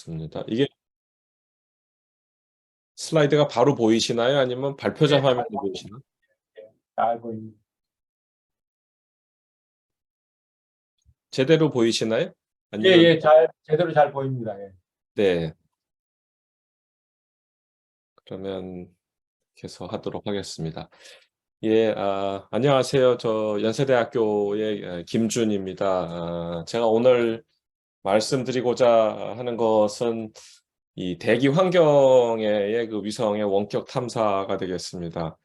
좋습니다. 이게 슬라이드가 바로 보이시나요? 아니면 발표자 예, 화면이 보이시나요? 잘 보입니다. 제대로 보이시나요? 예, 아니면 예, 제대로 잘 보입니다. 예. 네, 그러면 계속 하도록 하겠습니다. 예, 안녕하세요. 저 연세대학교의 김준입니다. 제가 오늘 말씀드리고자 하는 것은 이 대기 환경의 그 위성의 원격 탐사가 되겠습니다.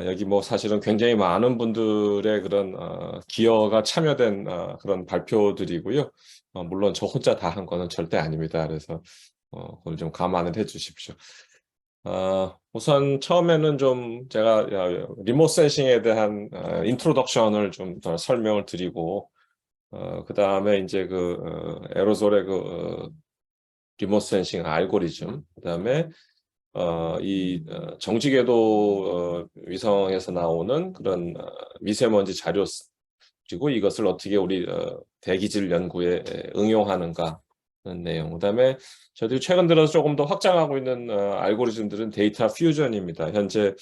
여기 뭐 사실은 굉장히 많은 분들의 그런 기여가 참여된 그런 발표들이고요. 물론 저 혼자 다 한 거는 절대 아닙니다. 그래서 그걸 좀 감안을 해 주십시오. 우선 처음에는 좀 제가 리모트 센싱에 대한 인트로덕션을 좀 더 설명을 드리고 그 다음에 이제 에어로졸의 리모트 센싱 알고리즘, 그다음에 정지궤도 위성에서 나오는 그런 미세먼지 자료 그리고 이것을 어떻게 우리 대기질 연구에 응용하는가 하는 내용. 그다음에 저희들이 최근 들어서 조금 더 확장하고 있는 알고리즘들은 데이터 퓨전입니다. 현재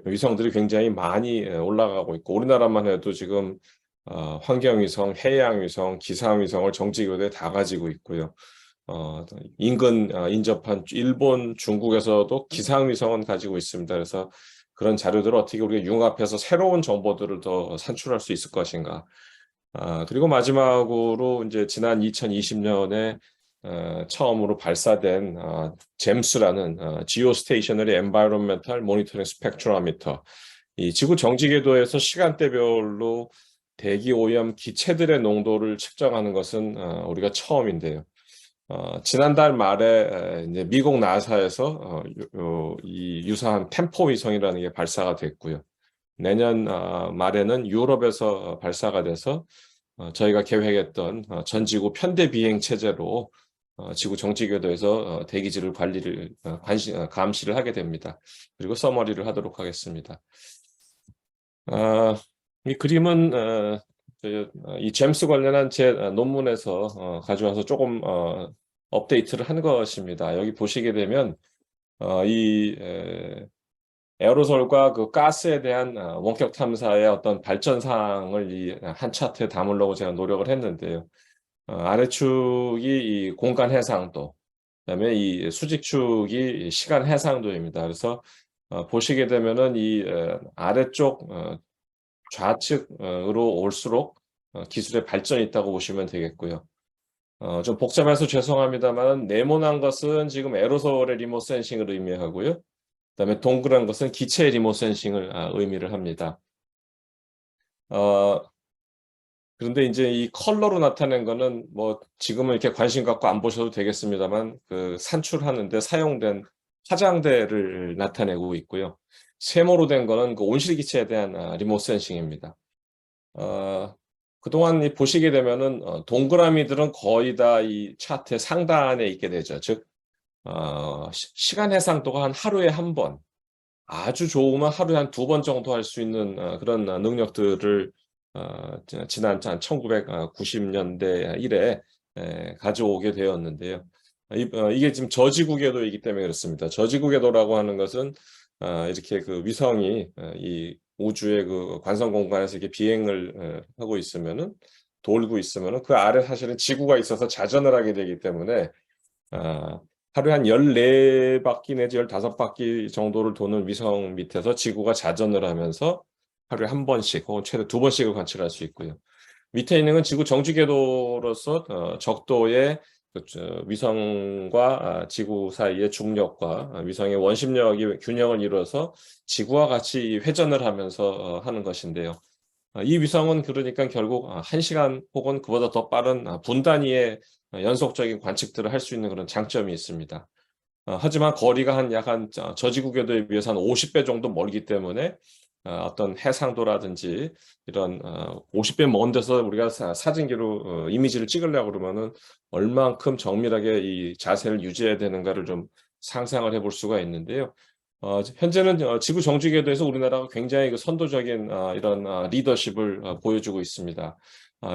위성들이 굉장히 많이 올라가고 있고 우리나라만 해도 지금 환경위성, 해양위성, 기상위성을 정지궤도에 다 가지고 있고요. 인근 인접한 일본, 중국에서도 기상위성은 가지고 있습니다. 그래서 그런 자료들을 어떻게 우리가 융합해서 새로운 정보들을 더 산출할 수 있을 것인가. 그리고 마지막으로 이제 지난 2020년에 처음으로 발사된 GEMS라는 Geostationary Environmental Monitoring Spectrometer. 이 지구 정지궤도에서 시간대별로 대기 오염 기체들의 농도를 측정하는 것은 우리가 처음인데요. 지난달 말에 이제 미국 나사에서 이 유사한 템포 위성이라는 게 발사가 됐고요. 내년 말에는 유럽에서 발사가 돼서 저희가 계획했던 전지구 편대 비행 체제로 지구 정지궤도에서 대기질을 감시를 하게 됩니다. 그리고 서머리를 하도록 하겠습니다. 이 그림은 이 잼스 관련한 제 논문에서 가져와서 조금 업데이트를 한 것입니다. 여기 보시게 되면 이 에어로솔과 그 가스에 대한 원격 탐사의 어떤 발전 사항을 이 한 차트에 담으려고 제가 노력을 했는데요. 아래축이 이 공간 해상도, 그다음에 이 수직축이 시간 해상도입니다. 그래서 보시게 되면은 이 아래쪽 좌측으로 올수록 기술의 발전이 있다고 보시면 되겠고요. 좀 복잡해서 죄송합니다만 네모난 것은 지금 에어로솔의 리모트 센싱을 의미하고요. 그다음에 동그란 것은 기체의 리모트 센싱을 의미를 합니다. 그런데 이제 이 컬러로 나타낸 거는 뭐 지금은 이렇게 관심 갖고 안 보셔도 되겠습니다만 그 산출하는데 사용된 화장대를 나타내고 있고요. 세모로 된 거는 그 온실 기체에 대한 리모트 센싱입니다. 그동안 보시게 되면은 동그라미들은 거의 다 이 차트의 상단에 있게 되죠. 즉 시간 해상도가 한 하루에 한 번, 아주 좋으면 하루에 한 두 번 정도 할 수 있는 그런 능력들을 지난 1990년대 이래 가져오게 되었는데요. 이게 지금 저지구 궤도이기 때문에 그렇습니다. 저지구 궤도라고 하는 것은 이렇게 그 위성이 이 우주의 그 관성 공간에서 이렇게 비행을 하고 있으면은 돌고 있으면은 그 아래 사실은 지구가 있어서 자전을 하게 되기 때문에 아, 하루에 한 14바퀴 내지 15바퀴 정도를 도는 위성 밑에서 지구가 자전을 하면서 하루에 한 번씩 혹은 최대 두 번씩을 관측할 수 있고요. 밑에 있는 건 지구 정지 궤도로서 적도의 위성과 지구 사이의 중력과 위성의 원심력이 균형을 이루어서 지구와 같이 회전을 하면서 하는 것인데요. 이 위성은 그러니까 결국 1시간 혹은 그보다 더 빠른 분 단위의 연속적인 관측들을 할 수 있는 그런 장점이 있습니다. 하지만 거리가 한 저지구 궤도에 비해서 한 50배 정도 멀기 때문에 어떤 해상도라든지 이런 50배 먼 데서 우리가 사진기로 이미지를 찍으려고 그러면은 얼만큼 정밀하게 이 자세를 유지해야 되는가를 좀 상상을 해볼 수가 있는데요. 현재는 지구 정지 궤도에서 우리나라가 굉장히 그 선도적인 이런 리더십을 보여주고 있습니다.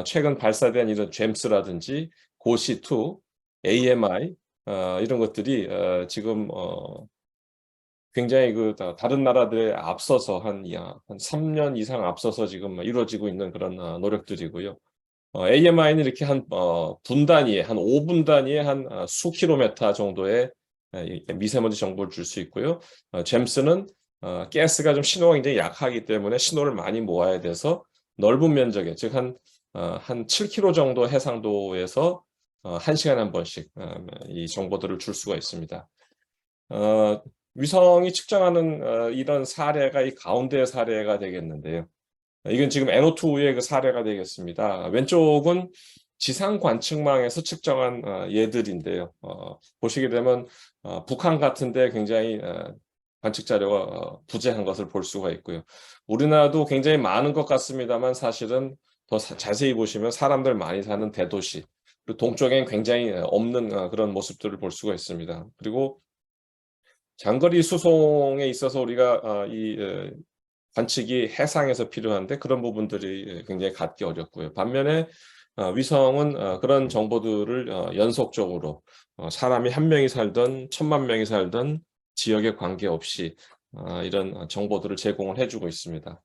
최근 발사된 이런 잼스라든지 고시2 AMI 이런 것들이 지금 굉장히 다른 나라들에 앞서서 한 3년 이상 앞서서 지금 이루어지고 있는 그런 노력들이고요. AMI는 이렇게 분 단위에, 한 5분 단위에 수 킬로미터 정도의 이 미세먼지 정보를 줄 수 있고요. 잼스는 가스가 좀 신호가 굉장히 약하기 때문에 신호를 많이 모아야 돼서 넓은 면적에, 즉 한 7km 정도 해상도에서 1시간에 한 번씩 이 정보들을 줄 수가 있습니다. 위성이 측정하는 이런 사례가 이 가운데 사례가 되겠는데요. 이건 지금 NO2의 그 사례가 되겠습니다. 왼쪽은 지상 관측망에서 측정한 예들인데요. 보시게 되면 북한 같은데 굉장히 관측 자료가 부재한 것을 볼 수가 있고요. 우리나라도 굉장히 많은 것 같습니다만 사실은 더 자세히 보시면 사람들 많이 사는 대도시, 그리고 동쪽엔 굉장히 없는 그런 모습들을 볼 수가 있습니다. 그리고 장거리 수송에 있어서 우리가 관측이 해상에서 필요한데 그런 부분들이 굉장히 갖기 어렵고요. 반면에 위성은 그런 정보들을 연속적으로 사람이 1명이 살든 10,000명이 살든 지역에 관계없이 이런 정보들을 제공을 해주고 있습니다.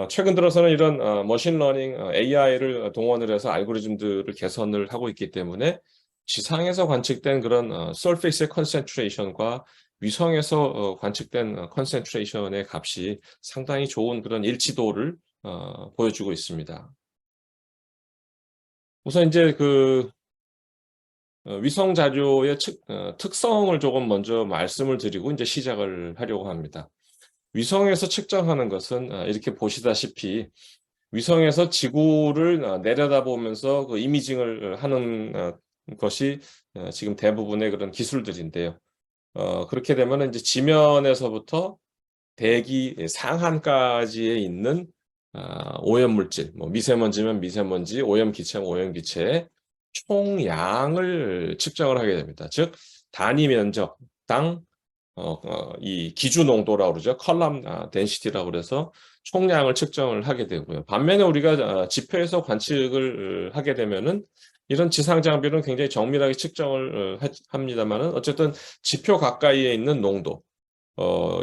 최근 들어서는 이런 머신러닝 AI를 동원을 해서 알고리즘들을 개선을 하고 있기 때문에 지상에서 관측된 그런 surface의 concentration과 위성에서 관측된 concentration의 값이 상당히 좋은 그런 일치도를 보여주고 있습니다. 우선 이제 위성 자료의 특성을 조금 먼저 말씀을 드리고 이제 시작을 하려고 합니다. 위성에서 측정하는 것은 이렇게 보시다시피 위성에서 지구를 내려다보면서 그 이미징을 하는 것이 지금 대부분의 그런 기술들인데요. 그렇게 되면 이제 지면에서부터 대기 상한까지에 있는 오염물질, 뭐 미세먼지면 미세먼지, 오염기체면 오염기체의 총량을 측정을 하게 됩니다. 즉 단위 면적당 이 기준 농도라고 그러죠. 컬럼 덴시티라고 그래서 총량을 측정을 하게 되고요. 반면에 우리가 지표에서 관측을 하게 되면은 이런 지상 장비는 굉장히 정밀하게 측정을 합니다만은 어쨌든 지표 가까이에 있는 농도,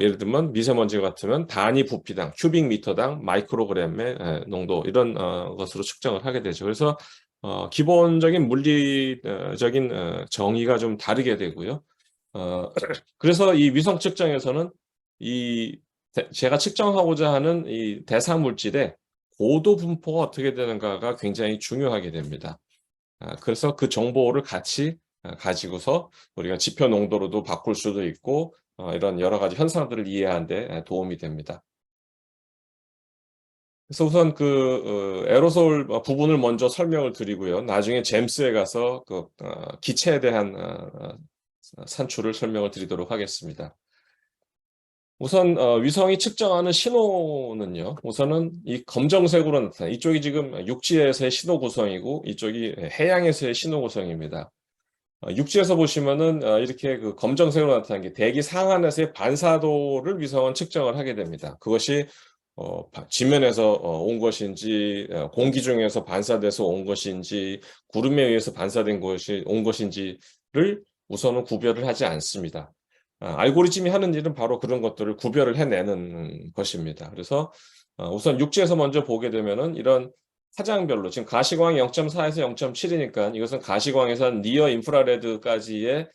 예를 들면 미세먼지 같으면 단위 부피당, 큐빅 미터당 마이크로그램의 농도 이런 것으로 측정을 하게 되죠. 그래서 기본적인 물리적인 정의가 좀 다르게 되고요. 그래서 이 위성 측정에서는 제가 측정하고자 하는 이 대상 물질의 고도 분포가 어떻게 되는가가 굉장히 중요하게 됩니다. 그래서 그 정보를 같이 가지고서 우리가 지표 농도로도 바꿀 수도 있고 이런 여러 가지 현상들을 이해하는 데 도움이 됩니다. 그래서 우선 에어로솔 부분을 먼저 설명을 드리고요. 나중에 잼스에 가서 기체에 대한 산출을 설명을 드리도록 하겠습니다. 우선 위성이 측정하는 신호는요. 우선은 이 검정색으로 나타나 이쪽이 지금 육지에서의 신호 구성이고 이쪽이 해양에서의 신호 구성입니다. 육지에서 보시면은 이렇게 검정색으로 나타난 게 대기 상한에서의 반사도를 위성은 측정을 하게 됩니다. 그것이 지면에서 온 것인지 공기 중에서 반사돼서 온 것인지 구름에 의해서 반사된 것이 온 것인지를 우선은 구별을 하지 않습니다. 알고리즘이 하는 일은 바로 그런 것들을 구별을 해내는 것입니다. 그래서 우선 육지에서 먼저 보게 되면은 이런 파장별로 지금 가시광이 0.4에서 0.7이니까 이것은 가시광에서 니어 인프라레드까지의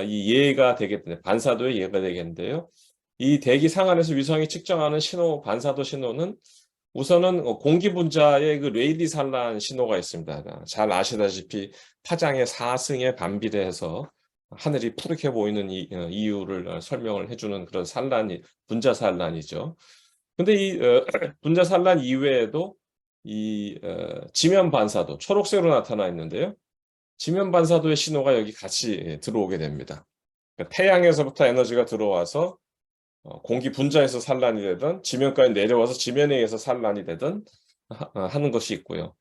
이 예가 되겠는데 반사도의 예가 되겠는데요. 이 대기 상한에서 위성이 측정하는 신호, 반사도 신호는 우선은 공기 분자의 레이디 산란 신호가 있습니다. 잘 아시다시피 파장의 4승에 반비례해서 하늘이 푸르게 보이는 이유를 설명을 해주는 그런 분자 산란이죠. 근데 이 분자 산란 이외에도 지면 반사도 초록색으로 나타나 있는데요. 지면 반사도의 신호가 여기 같이 들어오게 됩니다. 그러니까 태양에서부터 에너지가 들어와서 공기 분자에서 산란이 되든 지면까지 내려와서 지면에 의해서 산란이 되든 하는 것이 있고요.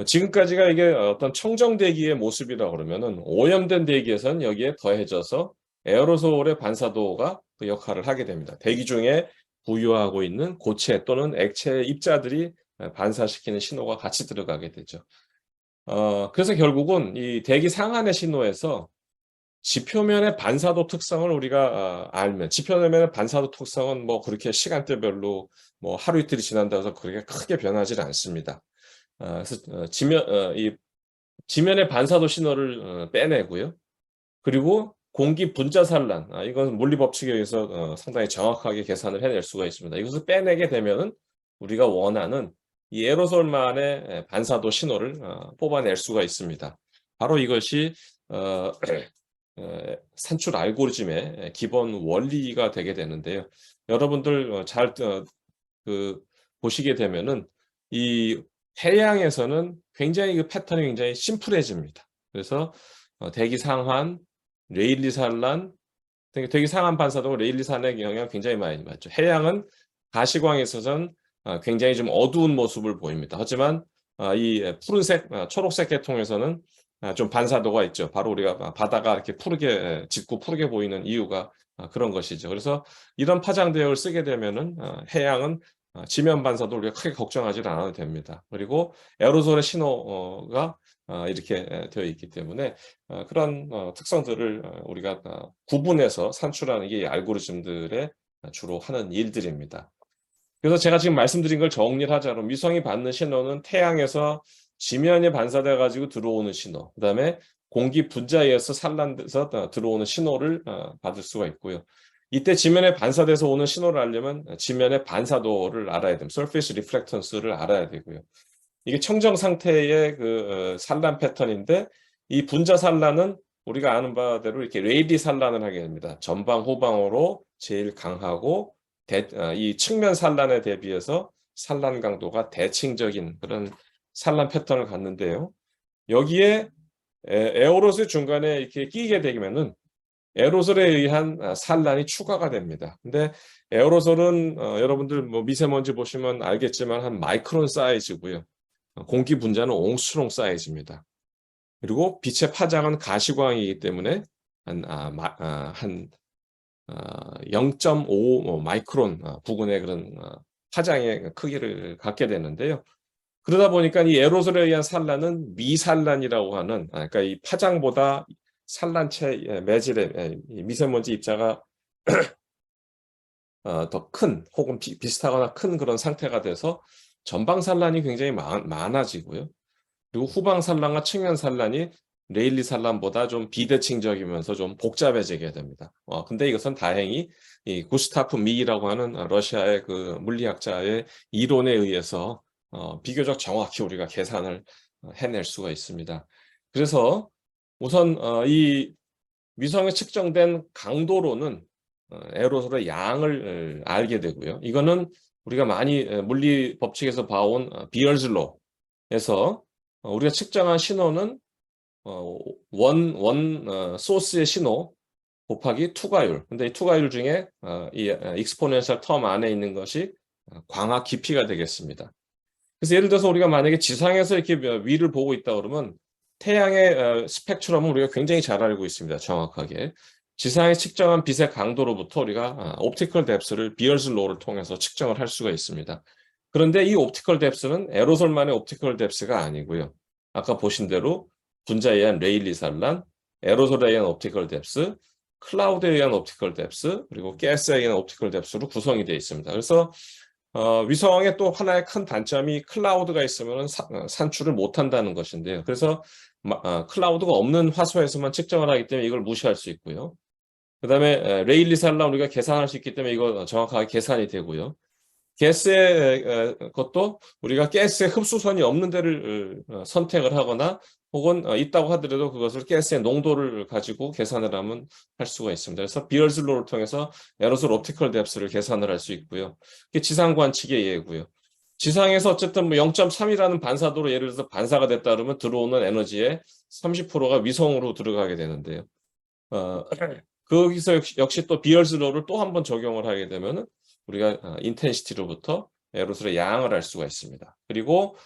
지금까지가 이게 어떤 청정 대기의 모습이라고 그러면은 오염된 대기에서는 여기에 더해져서 에어로솔의 반사도가 그 역할을 하게 됩니다. 대기 중에 부유하고 있는 고체 또는 액체 입자들이 반사시키는 신호가 같이 들어가게 되죠. 그래서 결국은 이 대기 상한의 신호에서 지표면의 반사도 특성을 우리가 알면, 지표면의 반사도 특성은 뭐 그렇게 시간대별로 뭐 하루 이틀이 지난다고 해서 그렇게 크게 변하지는 않습니다. 그래서 이 지면의 반사도 신호를 빼내고요. 그리고 공기 분자 산란, 이건 물리 법칙에 의해서 상당히 정확하게 계산을 해낼 수가 있습니다. 이것을 빼내게 되면은 우리가 원하는 이 에어로솔만의 반사도 신호를 뽑아낼 수가 있습니다. 바로 이것이 어 산출 알고리즘의 기본 원리가 되게 되는데요. 여러분들 그 보시게 되면은 이 태양에서는 굉장히 그 패턴이 굉장히 심플해집니다. 그래서 대기 상환, 레일리 산란, 대기 상환 반사도 레일리 산란의 영향을 굉장히 많이 받죠. 해양은 가시광에 있어서는 굉장히 좀 어두운 모습을 보입니다. 하지만 이 푸른색, 초록색 계통에서는 좀 반사도가 있죠. 바로 우리가 바다가 이렇게 푸르게 짙고 푸르게 보이는 이유가 그런 것이죠. 그래서 이런 파장 대역을 쓰게 되면은 해양은 지면 반사도 우리가 크게 걱정하지 않아도 됩니다. 그리고 에어로솔의 신호가 이렇게 되어 있기 때문에 그런 특성들을 우리가 구분해서 산출하는 게 알고리즘들의 주로 하는 일들입니다. 그래서 제가 지금 말씀드린 걸 정리를 하자면 위성이 받는 신호는 태양에서 지면에 반사돼 가지고 들어오는 신호, 그다음에 공기 분자에 의해서 산란돼서 들어오는 신호를 받을 수가 있고요. 이때 지면에 반사돼서 오는 신호를 알려면 지면의 반사도를 알아야 됩니다. surface reflectance를 알아야 되고요. 이게 청정 상태의 산란 패턴인데 이 분자 산란은 우리가 아는 바대로 이렇게 레일리 산란을 하게 됩니다. 전방 후방으로 제일 강하고 이 측면 산란에 대비해서 산란 강도가 대칭적인 그런 산란 패턴을 갖는데요. 여기에 에어로솔 중간에 이렇게 끼게 되면은 에어로솔에 의한 산란이 추가가 됩니다. 근데 에어로솔은 여러분들 뭐 미세먼지 보시면 알겠지만 한 마이크론 사이즈고요. 공기 분자는 옹수롱 사이즈입니다. 그리고 빛의 파장은 가시광이기 때문에 한 0.5 마이크론 부근의 그런 파장의 크기를 갖게 되는데요. 그러다 보니까 이 에어로솔에 의한 산란은 미산란이라고 하는, 그러니까 이 파장보다 산란체 매질의 이 미세먼지 입자가 더 큰 혹은 비슷하거나 큰 그런 상태가 돼서 전방 산란이 굉장히 많아지고요. 그리고 후방 산란과 측면 산란이 레일리 산란보다 좀 비대칭적이면서 좀 복잡해지게 됩니다. 근데 이것은 다행히 이 구스타프 미라고 하는 러시아의 그 물리학자의 이론에 의해서 비교적 정확히 우리가 계산을 해낼 수가 있습니다. 그래서 우선 이 위성에 측정된 강도로는 에어로솔의 양을 알게 되고요. 이거는 우리가 많이 물리 법칙에서 봐온 비얼즈 로에서 우리가 측정한 신호는 소스의 신호 곱하기 투과율. 근데 이 투과율 중에 이 익스포넨셜 텀 안에 있는 것이 광학 깊이가 되겠습니다. 그래서 예를 들어서 우리가 만약에 지상에서 이렇게 위를 보고 있다 그러면 태양의 스펙트럼은 우리가 굉장히 잘 알고 있습니다. 정확하게. 지상에 측정한 빛의 강도로부터 우리가 옵티컬 뎁스를 비얼스 로를 통해서 측정을 할 수가 있습니다. 그런데 이 옵티컬 뎁스는 에어로솔만의 옵티컬 뎁스가 아니고요. 아까 보신 대로 분자에 의한 레일리 산란, 에어로솔에 의한 옵티컬 뎁스, 클라우드에 의한 옵티컬 뎁스, 그리고 가스에 의한 옵티컬 뎁스로 구성이 되어 있습니다. 그래서 위성의 또 하나의 큰 단점이 클라우드가 있으면 산출을 못한다는 것인데요. 그래서 클라우드가 없는 화소에서만 측정을 하기 때문에 이걸 무시할 수 있고요. 그 다음에 레일리 산란 우리가 계산할 수 있기 때문에 이거 정확하게 계산이 되고요. 가스의 것도 우리가 가스의 흡수선이 없는 데를 선택을 하거나 혹은 있다고 하더라도 그것을 가스의 농도를 가지고 계산을 하면 할 수가 있습니다. 그래서 비얼즈 로를 통해서 에어로솔 옵티컬 뎁스를 계산을 할 수 있고요. 그게 지상 관측의 예고요. 지상에서 어쨌든 뭐 0.3이라는 반사도로 예를 들어서 반사가 됐다 그러면 들어오는 에너지의 30%가 위성으로 들어가게 되는데요. 거기서 역시 또 비얼즈 로를 또 한 번 적용을 하게 되면은 우리가 인텐시티로부터 에어로솔의 양을 알 수가 있습니다. 그리고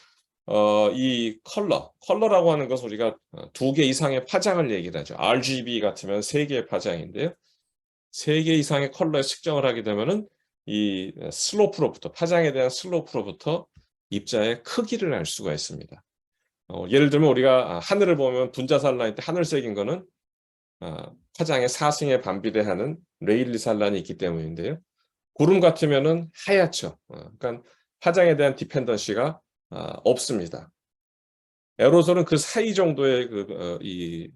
이 컬러라고 하는 것은 우리가 2개 이상의 파장을 얘기를 하죠. RGB 같으면 3개의 파장인데요. 3개 이상의 컬러에 측정을 하게 되면은 이 슬로프로부터 파장에 대한 슬로프로부터 입자의 크기를 알 수가 있습니다. 예를 들면 우리가 하늘을 보면 분자산란일 때 하늘색인 거는 파장의 사승에 반비례하는 레일리 산란이 있기 때문인데요. 구름 같으면은 하얗죠. 그러니까 파장에 대한 디펜던시가 없습니다. 에어로졸은 그 사이 정도의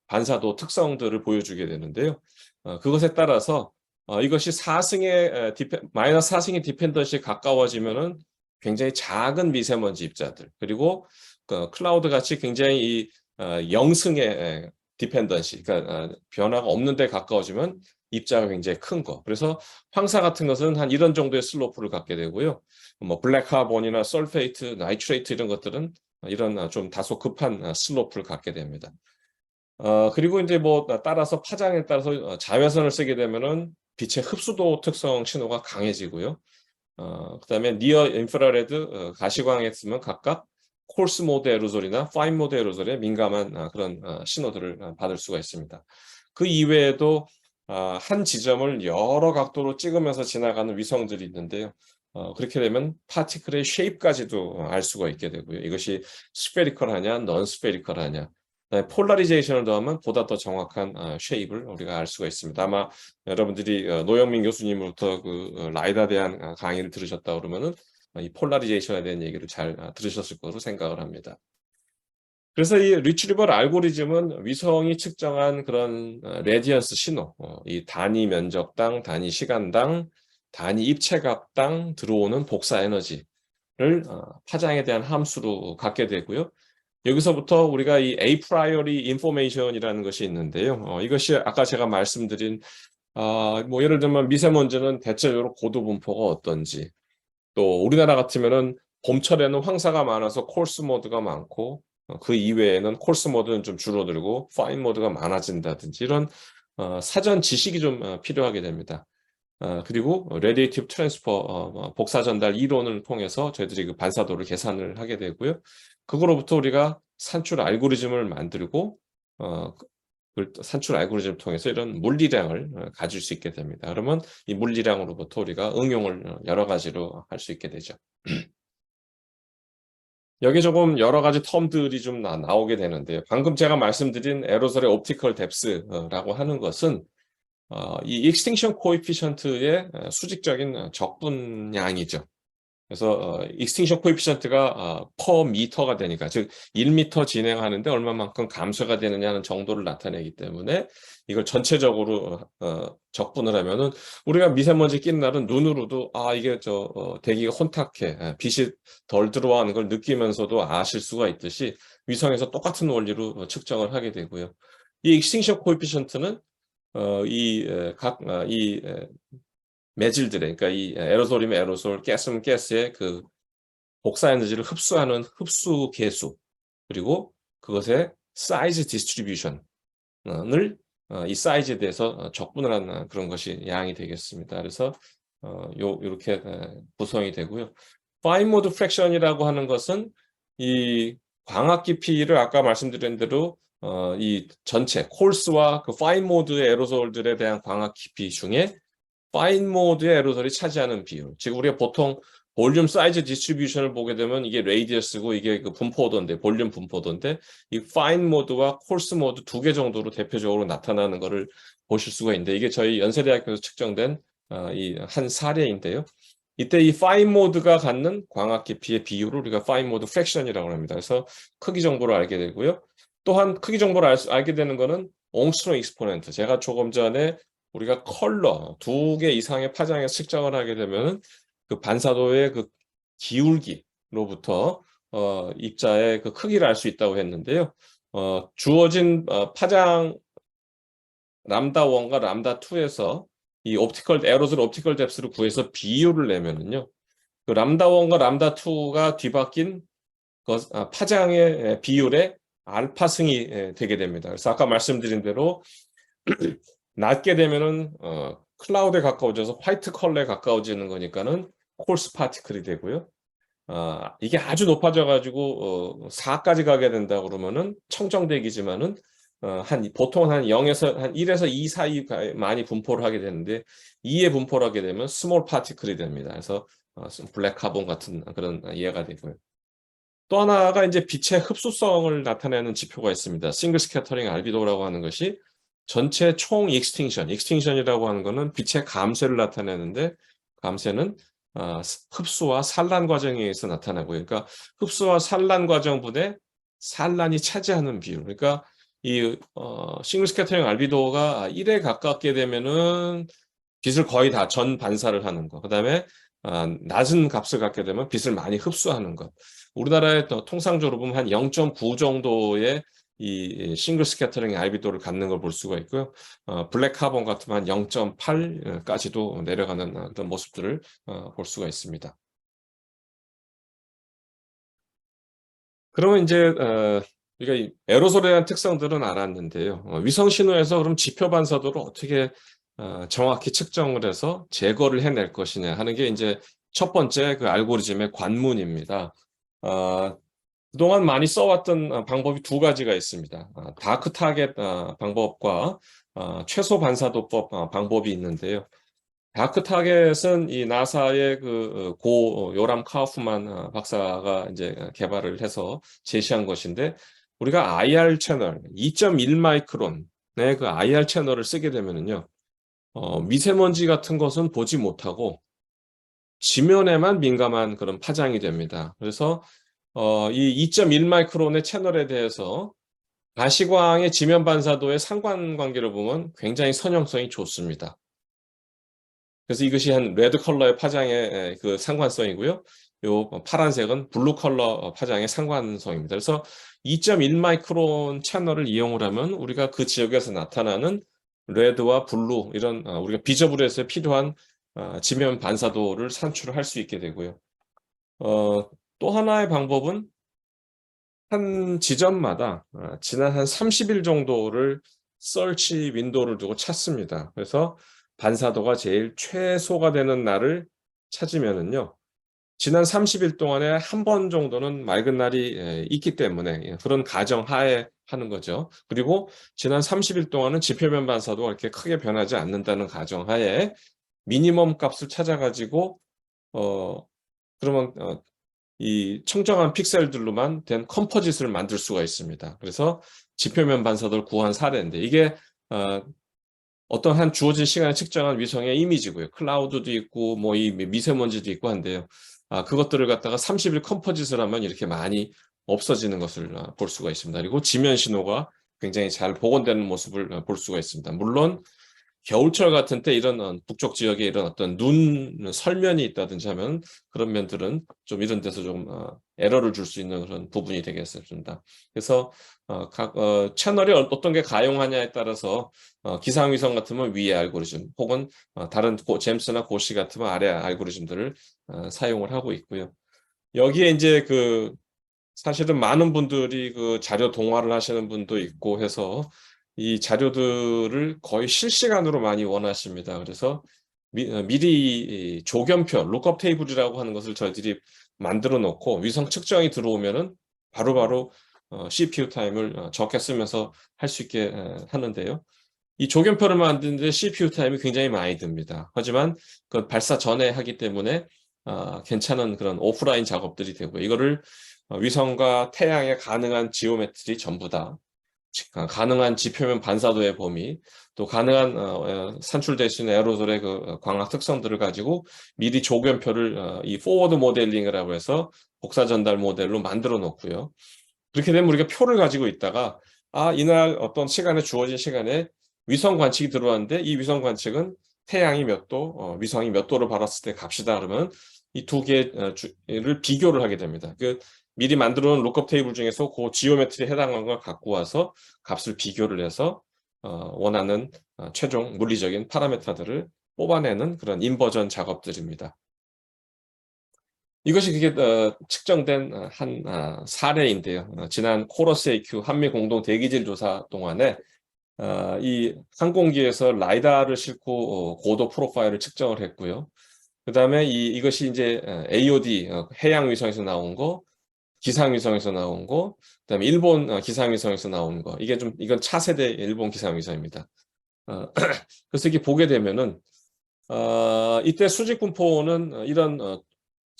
반사도 특성들을 보여주게 되는데요. 그것에 따라서 이것이 마이너스 4승의 디펜던시에 가까워지면은 굉장히 작은 미세먼지 입자들, 그리고 클라우드 같이 굉장히 이 0승의 디펜던시, 그러니까 변화가 없는 데 가까워지면 입자가 굉장히 큰 거. 그래서 황사 같은 것은 한 이런 정도의 슬로프를 갖게 되고요. 뭐 블랙 카본이나 설페이트, 나이트레이트 이런 것들은 이런 좀 다소 급한 슬로프를 갖게 됩니다. 그리고 이제 뭐 따라서 파장에 따라서 자외선을 쓰게 되면은 빛의 흡수도 특성 신호가 강해지고요. 그다음에 니어 인프라레드 가시광에 쓰면 각각 콜스 모드 에로졸이나 파인 모드 에로졸에 민감한 그런 신호들을 받을 수가 있습니다. 그 이외에도 한 지점을 여러 각도로 찍으면서 지나가는 위성들이 있는데요. 그렇게 되면 파티클의 쉐입까지도 알 수가 있게 되고요. 이것이 스페리컬하냐, 넌 스페리컬하냐. 폴라리제이션을 더하면 보다 더 정확한 쉐입을 우리가 알 수가 있습니다. 아마 여러분들이 노영민 교수님으로부터 라이다에 대한 강의를 들으셨다 그러면은 이 폴라리제이션에 대한 얘기를 잘 들으셨을 것으로 생각을 합니다. 그래서 이 리트리버 알고리즘은 위성이 측정한 그런 레디언스 신호, 이 단위 면적당, 단위 시간당, 단위 입체각당 들어오는 복사 에너지를 파장에 대한 함수로 갖게 되고요. 여기서부터 우리가 이 A priori information이라는 것이 있는데요. 이것이 아까 제가 말씀드린 뭐 예를 들면 미세먼지는 대체적으로 고도 분포가 어떤지, 또 우리나라 같으면은 봄철에는 황사가 많아서 콜스 모드가 많고 그 이외에는 콜스 모드는 좀 줄어들고 파인 모드가 많아진다든지 이런 사전 지식이 좀 필요하게 됩니다. 그리고 레디에이티브 트랜스퍼 복사 전달 이론을 통해서 저희들이 그 반사도를 계산을 하게 되고요. 그거로부터 우리가 산출 알고리즘을 만들고 산출 알고리즘을 통해서 이런 물리량을 가질 수 있게 됩니다. 그러면 이 물리량으로부터 우리가 응용을 여러 가지로 할 수 있게 되죠. 여기 조금 여러 가지 텀들이 좀 나오게 되는데요. 방금 제가 말씀드린 에로솔의 옵티컬 뎁스라고 하는 것은 이 익스팅션 코에피션트의 수직적인 적분량이죠. 그래서 익스팅션 코에피션트가 퍼 미터가 되니까, 즉 1미터 진행하는데 얼마만큼 감소가 되느냐는 정도를 나타내기 때문에 이걸 전체적으로 적분을 하면은 우리가 미세먼지 끼는 날은 눈으로도 이게 대기가 혼탁해, 빛이 덜 들어와는 걸 느끼면서도 아실 수가 있듯이 위성에서 똑같은 원리로 측정을 하게 되고요. 이 익스팅션 코에피션트는 이 매질들의, 그러니까 이 에어로솔이면 에어로솔, 가스면 가스의 그 복사 에너지를 흡수하는 흡수 계수, 그리고 그것의 사이즈 디스트리뷰션을 이 사이즈에 대해서 적분을 하는 그런 것이 양이 되겠습니다. 그래서 요렇게 구성이 되고요. 파인 모드 프랙션이라고 하는 것은 이 광학 깊이를 아까 말씀드린 대로 이 전체 콜스와 그 파인 모드의 에어로솔들에 대한 광학 깊이 중에 파인 모드의 에어로솔이 차지하는 비율. 즉 우리가 보통 볼륨 사이즈 디스트리뷰션을 보게 되면 이게 레이디어스고 이게 그 분포도인데, 볼륨 분포도인데, 이 파인 모드와 콜스 모드 두 개 정도로 대표적으로 나타나는 것을 보실 수가 있는데, 이게 저희 연세대학교에서 측정된 이 한 사례인데요. 이때 이 파인 모드가 갖는 광학 깊이의 비율을 우리가 파인 모드 프랙션이라고 합니다. 그래서 크기 정보를 알게 되고요. 또한 크기 정보를 알게 되는 거는 옹스트롱 익스포넨트. 제가 조금 전에 우리가 컬러 두 개 이상의 파장에 측정을 하게 되면 그 반사도의 그 기울기로부터 입자의 그 크기를 알 수 있다고 했는데요. 주어진 파장 람다 1과 람다 2에서 이 에어로졸 옵티컬 뎁스를 구해서 비율을 내면은요. 그 람다 1과 람다 2가 뒤바뀐 파장의 비율의 알파승이 되게 됩니다. 그래서 아까 말씀드린 대로 낮게 되면은 클라우드에 가까워져서 화이트 컬러에 가까워지는 거니까는 콜스 파티클이 되고요. 이게 아주 높아져 가지고 4까지 가게 된다 그러면은 청정대기지만은 보통 한 0에서 한 1에서 2 사이 많이 분포를 하게 되는데 2에 분포를 하게 되면 스몰 파티클이 됩니다. 그래서 블랙 카본 같은 그런 이해가 되고요. 또 하나가 이제 빛의 흡수성을 나타내는 지표가 있습니다. 싱글 스캐터링 알비도라고 하는 것이 전체 총 익스팅션이라고 하는 것은 빛의 감쇄를 나타내는데, 감쇄는 흡수와 산란 과정에 의해서 나타나고요. 그러니까 흡수와 산란 과정분에 산란이 차지하는 비율. 그러니까 이 싱글 스캐터링 알비도가 1에 가깝게 되면은 빛을 거의 다 전 반사를 하는 것. 그다음에 낮은 값을 갖게 되면 빛을 많이 흡수하는 것. 우리나라의 통상적으로 보면 한 0.9 정도의 이 싱글 스캐터링 알비도를 갖는 걸 볼 수가 있고요. 블랙 카본 같으면 한 0.8까지도 내려가는 그런 모습들을 볼 수가 있습니다. 그러면 이제 우리가 이 에어로솔에 대한 특성들은 알았는데요. 위성 신호에서 그럼 지표 반사도를 어떻게 정확히 측정을 해서 제거를 해낼 것이냐 하는 게 이제 첫 번째 그 알고리즘의 관문입니다. 그동안 많이 써왔던 방법이 두 가지가 있습니다. 다크 타겟 방법과 최소 반사도법 방법이 있는데요. 다크 타겟은 이 나사의 그 고 요람 카우프만 박사가 이제 개발을 해서 제시한 것인데, 우리가 IR 채널 2.1 마이크론의 그 IR 채널을 쓰게 되면은요, 미세먼지 같은 것은 보지 못하고 지면에만 민감한 그런 파장이 됩니다. 그래서 이 2.1 마이크론의 채널에 대해서 가시광의 지면 반사도의 상관관계를 보면 굉장히 선형성이 좋습니다. 그래서 이것이 한 레드 컬러의 파장의 그 상관성이고요. 요 파란색은 블루 컬러 파장의 상관성입니다. 그래서 2.1 마이크론 채널을 이용을 하면 우리가 그 지역에서 나타나는 레드와 블루, 이런 우리가 비저블에서 필요한 지면 반사도를 산출을 할 수 있게 되고요. 또 하나의 방법은 한 지점마다 지난 한 30일 정도를 서치 윈도우를 두고 찾습니다. 그래서 반사도가 제일 최소가 되는 날을 찾으면은요, 지난 30일 동안에 한 번 정도는 맑은 날이 있기 때문에 그런 가정 하에 하는 거죠. 그리고 지난 30일 동안은 지표면 반사도가 이렇게 크게 변하지 않는다는 가정 하에 미니멈 값을 찾아가지고 그러면 이 청정한 픽셀들로만 된 컴포짓을 만들 수가 있습니다. 그래서 지표면 반사도를 구한 사례인데, 이게 어떤 한 주어진 시간에 측정한 위성의 이미지고요. 클라우드도 있고 뭐 이 미세먼지도 있고 한데요. 그것들을 갖다가 30일 컴포짓을 하면 이렇게 많이 없어지는 것을 볼 수가 있습니다. 그리고 지면 신호가 굉장히 잘 복원되는 모습을 볼 수가 있습니다. 물론 겨울철 같은 때 이런 북쪽 지역에 이런 어떤 눈 설면이 있다든지 하면 그런 면들은 좀 이런 데서 좀 에러를 줄 수 있는 그런 부분이 되겠습니다. 그래서 각 채널이 어떤 게 가용하냐에 따라서 기상위성 같으면 위의 알고리즘, 혹은 다른 잼스나 고시 같으면 아래 알고리즘들을 사용을 하고 있고요. 여기에 이제 그 사실은 많은 분들이 그 자료 동화를 하시는 분도 있고 해서 이 자료들을 거의 실시간으로 많이 원하십니다. 그래서 미리 조견표, 룩업 테이블이라고 하는 것을 저희들이 만들어 놓고 위성 측정이 들어오면은 바로바로 CPU 타임을 적게 쓰면서 할 수 있게 하는데요. 이 조견표를 만드는데 CPU 타임이 굉장히 많이 듭니다. 하지만 그 발사 전에 하기 때문에 괜찮은 그런 오프라인 작업들이 되고요. 이거를 위성과 태양에 가능한 지오메트리 전부 다, 가능한 지표면 반사도의 범위, 또 가능한 산출될 수 있는 에어로졸의 그 광학 특성들을 가지고 미리 조견표를 이 포워드 모델링이라고 해서 복사 전달 모델로 만들어 놓고요. 그렇게 되면 우리가 표를 가지고 있다가 이날 어떤 시간에, 주어진 시간에 위성 관측이 들어왔는데 이 위성 관측은 태양이 몇 도, 위성이 몇 도를 받았을 때 값이다 그러면 이 두 개를 비교를 하게 됩니다. 미리 만들어 놓은 룩업 테이블 중에서 그 지오메트리에 해당하는 걸 갖고 와서 값을 비교를 해서 원하는 최종 물리적인 파라메타들을 뽑아내는 그런 인버전 작업들입니다. 이것이 그게 측정된 한 사례인데요. 지난 코러스 AQ 한미 공동 대기질 조사 동안에 이 항공기에서 라이다를 싣고 고도 프로파일을 측정을 했고요. 그다음에 이것이 이제 AOD 해양 위성에서 나온 거, 기상 위성에서 나온 거, 그다음에 일본 기상 위성에서 나온 거. 이건 차세대 일본 기상 위성입니다. 그래서 이렇게 보게 되면은 이때 수직 분포는 이런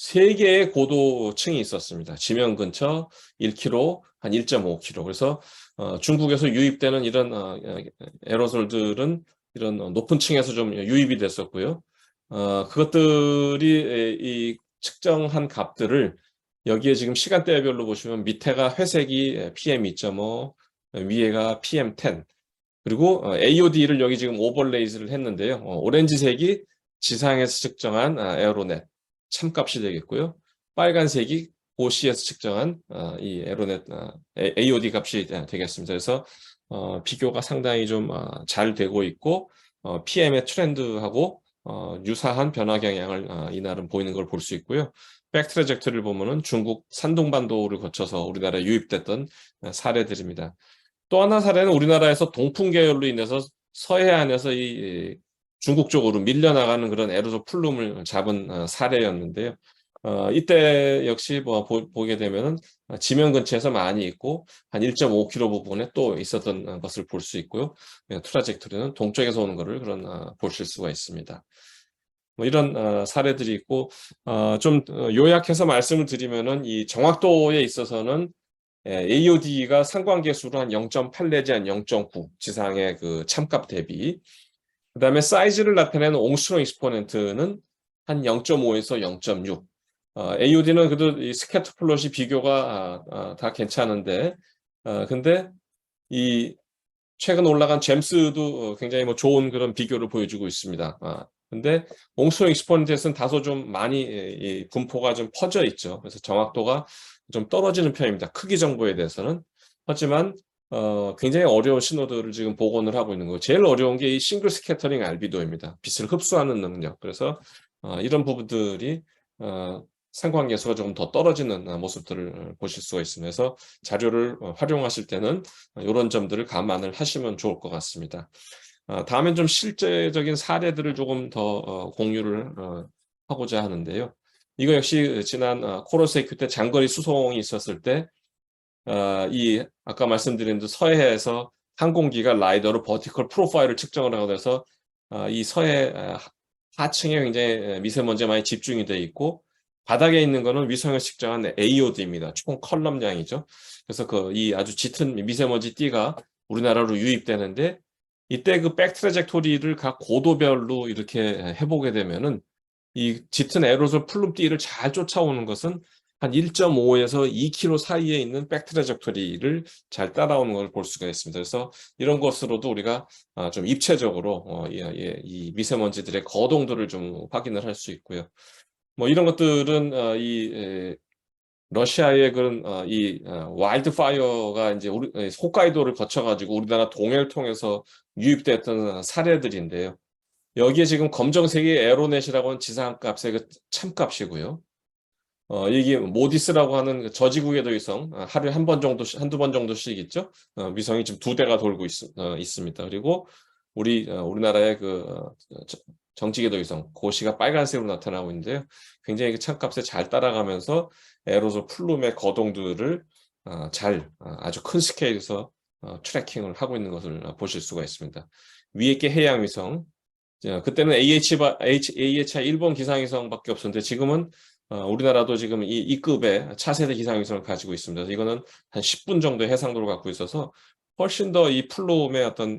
3개의 고도층이 있었습니다. 지면 근처 1km, 한 1.5km. 그래서 중국에서 유입되는 이런 에어로솔들은 이런 높은 층에서 좀 유입이 됐었고요. 그것들이 이 측정한 값들을 여기에 지금 시간대별로 보시면 밑에가 회색이 PM2.5, 위에가 PM10, 그리고 AOD를 여기 지금 오버레이즈를 했는데요. 오렌지색이 지상에서 측정한 에어로넷 참값이 되겠고요. 빨간색이 고시에서 측정한 이 에어로넷 AOD 값이 되겠습니다. 그래서 비교가 상당히 좀 잘 되고 있고 PM의 트렌드하고 유사한 변화 경향을 이날은 보이는 걸 볼 수 있고요. 백 트래젝토리를 보면은 중국 산둥반도를 거쳐서 우리나라에 유입됐던 사례들입니다. 또 하나 사례는 우리나라에서 동풍 계열로 인해서 서해안에서 이 중국 쪽으로 밀려나가는 그런 에어로졸 플룸을 잡은 사례였는데요. 이때 역시 뭐 보게 되면은 지면 근처에서 많이 있고 한 1.5km 부분에 또 있었던 것을 볼 수 있고요. 트라젝토리는 동쪽에서 오는 것을 보실 수가 있습니다. 뭐 이런 사례들이 있고 좀 요약해서 말씀을 드리면은 이 정확도에 있어서는 AOD가 상관계수로 한 0.8 내지 한 0.9 지상의 그 참값 대비, 그다음에 사이즈를 나타내는 옹스트롱 익스포넨트는 한 0.5에서 0.6. AOD는 그래도 이 스캐터 플롯이 비교가 다 괜찮은데, 근데 이 최근 올라간 잼스도 굉장히 뭐 좋은 그런 비교를 보여주고 있습니다. 근데 옹스트롱 익스포넨트에서는 다소 좀 많이 이 분포가 좀 퍼져 있죠. 그래서 정확도가 좀 떨어지는 편입니다. 크기 정보에 대해서는. 하지만 굉장히 어려운 신호들을 지금 복원을 하고 있는 거예요. 제일 어려운 게 이 싱글 스캐터링 알비도입니다. 빛을 흡수하는 능력. 그래서 이런 부분들이 상관계수가 조금 더 떨어지는 모습들을 보실 수가 있습니다. 그래서 자료를 활용하실 때는 이런 점들을 감안을 하시면 좋을 것 같습니다. 다음엔 좀 실제적인 사례들을 조금 더 공유를 하고자 하는데요. 이거 역시 지난 코로세이큐 때 장거리 수송이 있었을 때 이 아까 말씀드린 서해에서 항공기가 라이더로 버티컬 프로파일을 측정을 하고 그래서 이 서해 하층에 굉장히 미세먼지가 많이 집중이 돼 있고 바닥에 있는 거는 위성에서 측정한 AOD입니다. 총 컬럼량이죠. 그래서 이 아주 짙은 미세먼지 띠가 우리나라로 유입되는데 이때 그 백 트래젝토리를 각 고도별로 이렇게 해보게 되면은 이 짙은 에어로졸 플룸 띠를 잘 쫓아오는 것은 한 1.5에서 2km 사이에 있는 백 트래젝토리를 잘 따라오는 걸 볼 수가 있습니다. 그래서 이런 것으로도 우리가 좀 입체적으로 이 미세먼지들의 거동도를 좀 확인을 할 수 있고요. 뭐 이런 것들은 러시아의 그런 이 와일드 파이어가 이제 홋카이도를 거쳐가지고 우리나라 동해를 통해서 유입됐던 사례들인데요. 여기에 지금 검정색이 에어로넷이라고 하는 지상값의 그 참값이고요. 이게 모디스라고 하는 그 저지구궤도 위성, 하루에 한 번 정도, 한두 번 정도씩 있죠. 위성이 지금 2대가 돌고 있습니다. 그리고 우리나라의 정지궤도 위성, 고시가 빨간색으로 나타나고 있는데요. 굉장히 그 참값에 잘 따라가면서 에어로졸 플룸의 거동들을 아주 큰 스케일에서 트래킹을 하고 있는 것을 보실 수가 있습니다. 위에 게 해양 위성, 그때는 AHI 일본 기상위성밖에 없었는데 지금은 우리나라도 지금 이 급의 차세대 기상위성을 가지고 있습니다. 그래서 이거는 한 10분 정도의 해상도를 갖고 있어서 훨씬 더 이 플룸의 어떤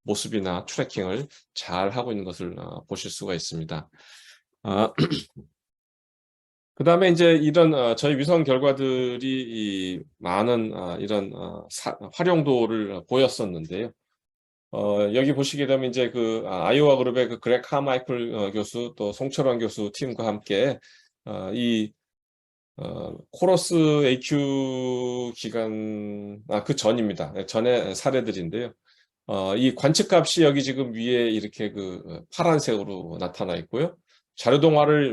모습이나 트래킹을 잘 하고 있는 것을 보실 수가 있습니다. 그 다음에 이제 이런 저희 위성 결과들이 많은 이런 활용도를 보였었는데요. 여기 보시게 되면 이제 아이오와 그룹의 그렉 카마이클 교수 또 송철원 교수 팀과 함께 이 코러스 AQ 기간 그 전입니다. 전의 사례들인데요. 이 관측값이 여기 지금 위에 이렇게 파란색으로 나타나 있고요.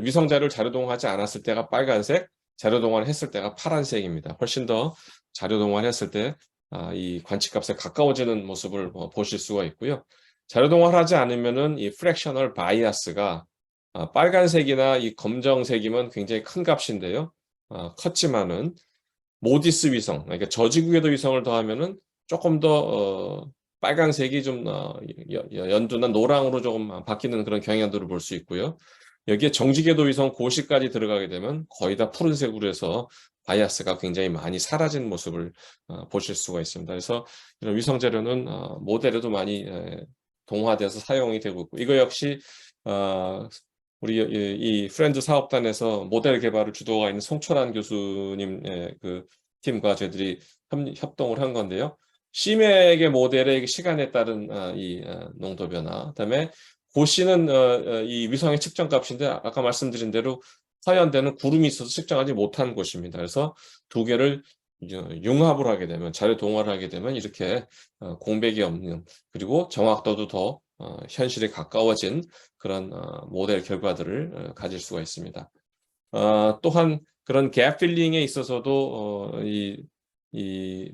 위성 자료를 자료동화하지 않았을 때가 빨간색, 자료동화를 했을 때가 파란색입니다. 훨씬 더 자료동화를 했을 때 이 관측값에 가까워지는 모습을 보실 수가 있고요. 자료동화를 하지 않으면은 이 프랙셔널 바이아스가 빨간색이나 이 검정색이면 굉장히 큰 값인데요. 컸지만은 모디스 위성, 그러니까 저지구궤도 위성을 더하면은 조금 더 빨간색이 좀 연두나 노랑으로 조금 바뀌는 그런 경향들을 볼 수 있고요. 여기에 정지궤도 위성 고시까지 들어가게 되면 거의 다 푸른색으로 해서 바이아스가 굉장히 많이 사라진 모습을 보실 수가 있습니다. 그래서 이런 위성 자료는 모델에도 많이 동화돼서 사용이 되고 있고, 이거 역시 우리 이 프렌즈 사업단에서 모델 개발을 주도가 있는 송철환 교수님 그 팀과 저희들이 협동을 한 건데요. C맥의 모델의 시간에 따른 이 농도 변화, 그다음에 고시는 이 위성의 측정 값인데 아까 말씀드린 대로 하얀데는 구름이 있어서 측정하지 못한 곳입니다. 그래서 두 개를 융합을 하게 되면, 자료 동화를 하게 되면 이렇게 공백이 없는, 그리고 정확도도 더 현실에 가까워진 그런 모델 결과들을 가질 수가 있습니다. 또한 그런 갭 필링에 있어서도 이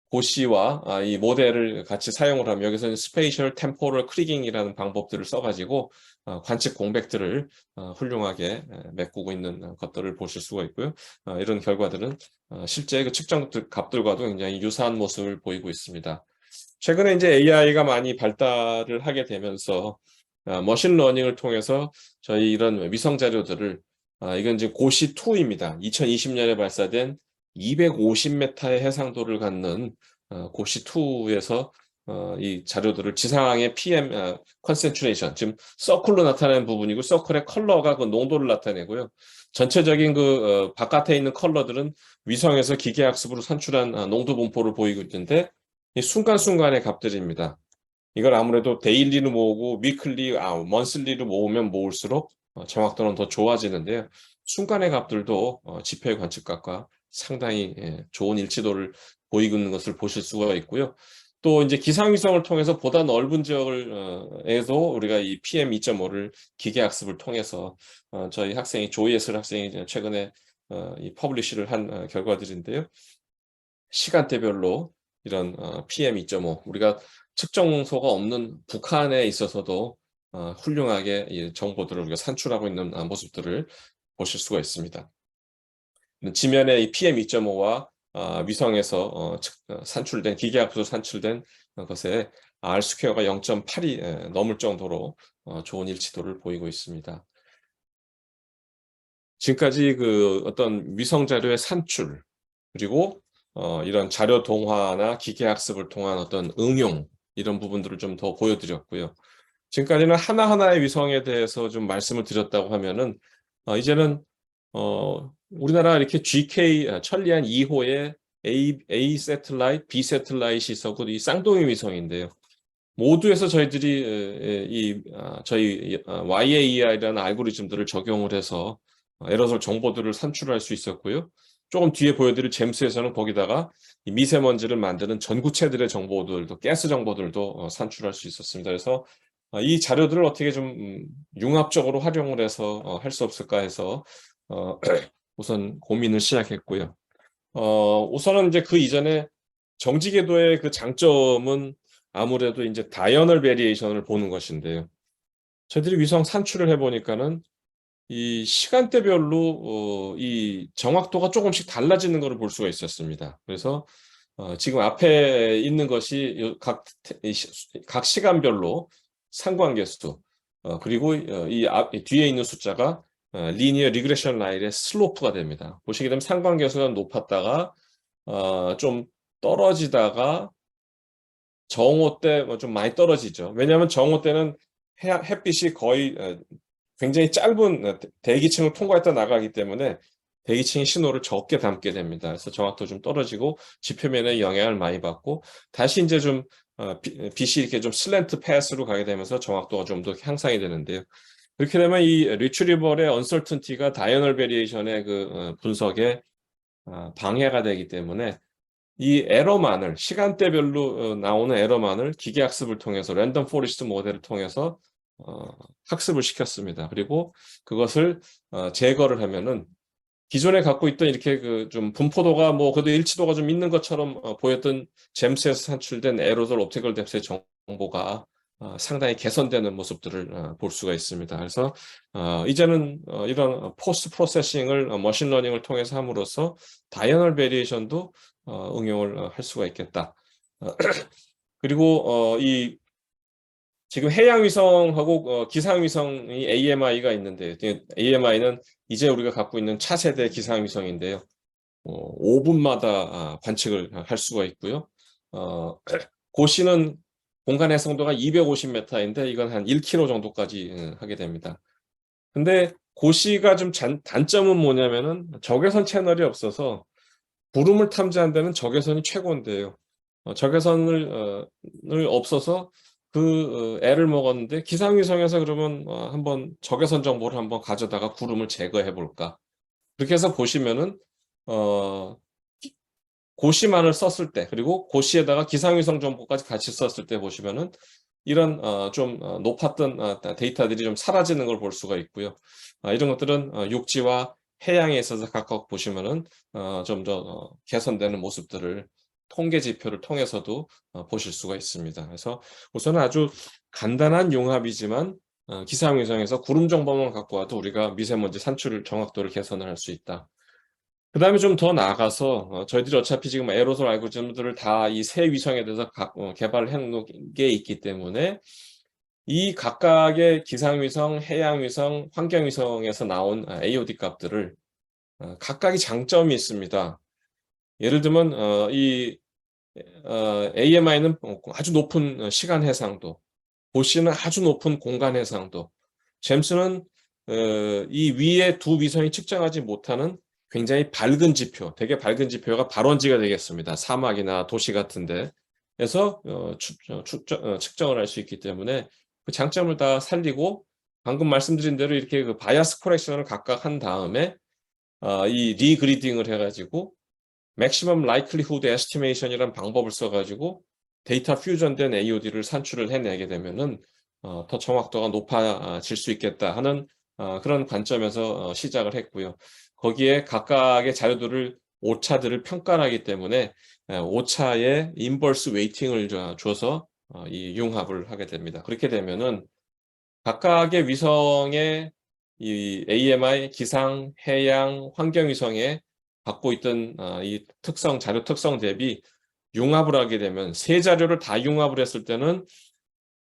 고시와 이 모델을 같이 사용을 하면, 여기서는 스페이셜 템포럴 크리깅이라는 방법들을 써가지고 관측 공백들을 훌륭하게 메꾸고 있는 것들을 보실 수가 있고요. 이런 결과들은 실제 그 측정 값들과도 굉장히 유사한 모습을 보이고 있습니다. 최근에 이제 AI가 많이 발달을 하게 되면서 머신러닝을 통해서 저희 이런 위성 자료들을, 이건 이제 고시2입니다. 2020년에 발사된 250m의 해상도를 갖는 고시2에서 이 자료들을 지상의 PM 컨센트레이션, 지금 서클로 나타나는 부분이고, 서클의 컬러가 그 농도를 나타내고요. 전체적인 그 바깥에 있는 컬러들은 위성에서 기계학습으로 산출한 농도 분포를 보이고 있는데, 이 순간순간의 값들입니다. 이걸 아무래도 데일리로 모으고 위클리, 먼슬리로 모으면 모을수록 정확도는 더 좋아지는데요. 순간의 값들도 지표의 관측값과 상당히 좋은 일치도를 보이고 있는 것을 보실 수가 있고요. 또 이제 기상위성을 통해서 보다 넓은 지역에도 우리가 이 PM2.5를 기계학습을 통해서 저희 학생이 조이에슬 학생이 최근에 이 퍼블리시를 한 결과들인데요. 시간대별로 이런 PM2.5, 우리가 측정소가 없는 북한에 있어서도 훌륭하게 이 정보들을 우리가 산출하고 있는 모습들을 보실 수가 있습니다. 지면에 이 PM2.5와 위성에서 산출된, 기계학습으로 산출된 것에 R 스퀘어가 0.8이 넘을 정도로 좋은 일치도를 보이고 있습니다. 지금까지 그 어떤 위성 자료의 산출, 그리고 이런 자료 동화나 기계학습을 통한 어떤 응용, 이런 부분들을 좀 더 보여드렸고요. 지금까지는 하나하나의 위성에 대해서 좀 말씀을 드렸다고 하면은, 이제는 우리나라 이렇게 GK 천리안 2호의 A 세틀라이트, B 세틀라이트이 있었고, 이 쌍둥이 위성인데요. 모두에서 저희들이 저희 YAER이라는 알고리즘들을 적용을 해서 에러솔 정보들을 산출할 수 있었고요. 조금 뒤에 보여드릴 잼스에서는 거기다가 이 미세먼지를 만드는 전구체들의 정보들도, 가스 정보들도 산출할 수 있었습니다. 그래서 이 자료들을 어떻게 좀 융합적으로 활용을 해서 할 수 없을까 해서 우선 고민을 시작했고요. 우선은 이제 그 이전에 정지궤도의 그 장점은 아무래도 이제 다이어널 베리에이션을 보는 것인데요. 저희들이 위성 산출을 해보니까는 이 시간대별로 이 정확도가 조금씩 달라지는 것을 볼 수가 있었습니다. 그래서 지금 앞에 있는 것이 각 시간별로 상관계수, 그리고 이 뒤에 있는 숫자가 리니어 리그레션 라인의 슬로프가 됩니다. 보시게 되면 상관계수가 높았다가 좀 떨어지다가 정오 때 좀 많이 떨어지죠. 왜냐하면 정오 때는 햇빛이 거의 굉장히 짧은 대기층을 통과했다 나가기 때문에 대기층이 신호를 적게 담게 됩니다. 그래서 정확도 좀 떨어지고 지표면에 영향을 많이 받고, 다시 이제 좀 빛이 이렇게 좀 슬랜트 패스로 가게 되면서 정확도가 좀 더 향상이 되는데요. 그렇게 되면 이 리트리버의 언설튼티가 다이어널 베리에이션의 그 분석에 방해가 되기 때문에 이 에러만을, 시간대별로 나오는 에러만을 기계학습을 통해서, 랜덤 포레스트 모델을 통해서 학습을 시켰습니다. 그리고 그것을 제거를 하면은 기존에 갖고 있던 이렇게 그 좀 분포도가 뭐 그래도 일치도가 좀 있는 것처럼 보였던 잼스에서 산출된 에로솔 옵티컬 뎁스의 정보가 상당히 개선되는 모습들을 볼 수가 있습니다. 그래서 이제는 이런 포스트 프로세싱을 머신러닝을 통해서 함으로써 다이어널 베리에이션도 응용을 할 수가 있겠다. 그리고 이 지금 해양위성하고 기상위성이 AMI가 있는데 AMI는 이제 우리가 갖고 있는 차세대 기상위성인데요. 5분마다 관측을 할 수가 있고요. 고시는 공간 해상도가 250m인데 이건 한 1km 정도까지 하게 됩니다. 근데 고시가 좀 단점은 뭐냐면은 적외선 채널이 없어서 구름을 탐지한 데는 적외선이 최고인데요. 적외선을 없어서 애를 먹었는데 기상위성에서 그러면 한번 적외선 정보를 한번 가져다가 구름을 제거해 볼까. 그렇게 해서 보시면은 어, 고시만을 썼을 때 그리고 고시에다가 기상위성 정보까지 같이 썼을 때 보시면은 이런 좀 높았던 데이터들이 좀 사라지는 걸 볼 수가 있고요. 이런 것들은 육지와 해양에 있어서 각각 보시면은 좀 더 개선되는 모습들을 통계 지표를 통해서도 보실 수가 있습니다. 그래서 우선은 아주 간단한 융합이지만 기상위성에서 구름 정보만 갖고 와도 우리가 미세먼지 산출 정확도를 개선을 할 수 있다. 그다음에 좀 더 나아가서 저희들이 어차피 지금 에어로솔 알고리즘들을 다 이 새 위성에 대해서 개발을 해놓은 게 있기 때문에 이 각각의 기상위성, 해양위성, 환경위성에서 나온 AOD 값들을 각각의 장점이 있습니다. 예를 들면 AMI는 아주 높은 시간 해상도, 보시는 아주 높은 공간 해상도, 잼스는 이 위에 두 위성이 측정하지 못하는 굉장히 밝은 지표, 되게 밝은 지표가 발원지가 되겠습니다. 사막이나 도시 같은데. 그래서 측정을 할 수 있기 때문에 그 장점을 다 살리고 방금 말씀드린 대로 이렇게 그 바이아스 코렉션을 각각 한 다음에 이 리그리딩을 해가지고 maximum likelihood estimation이라는 방법을 써가지고 데이터 퓨전된 AOD를 산출을 해내게 되면은 더 정확도가 높아질 수 있겠다 하는 그런 관점에서 시작을 했고요. 거기에 각각의 자료들을 오차들을 평가하기 때문에 오차의 인버스 웨이팅을 줘서 이 융합을 하게 됩니다. 그렇게 되면은 각각의 위성의 이 AMI, 기상, 해양, 환경위성에 갖고 있던 이 자료 특성 대비 융합을 하게 되면 세 자료를 다 융합을 했을 때는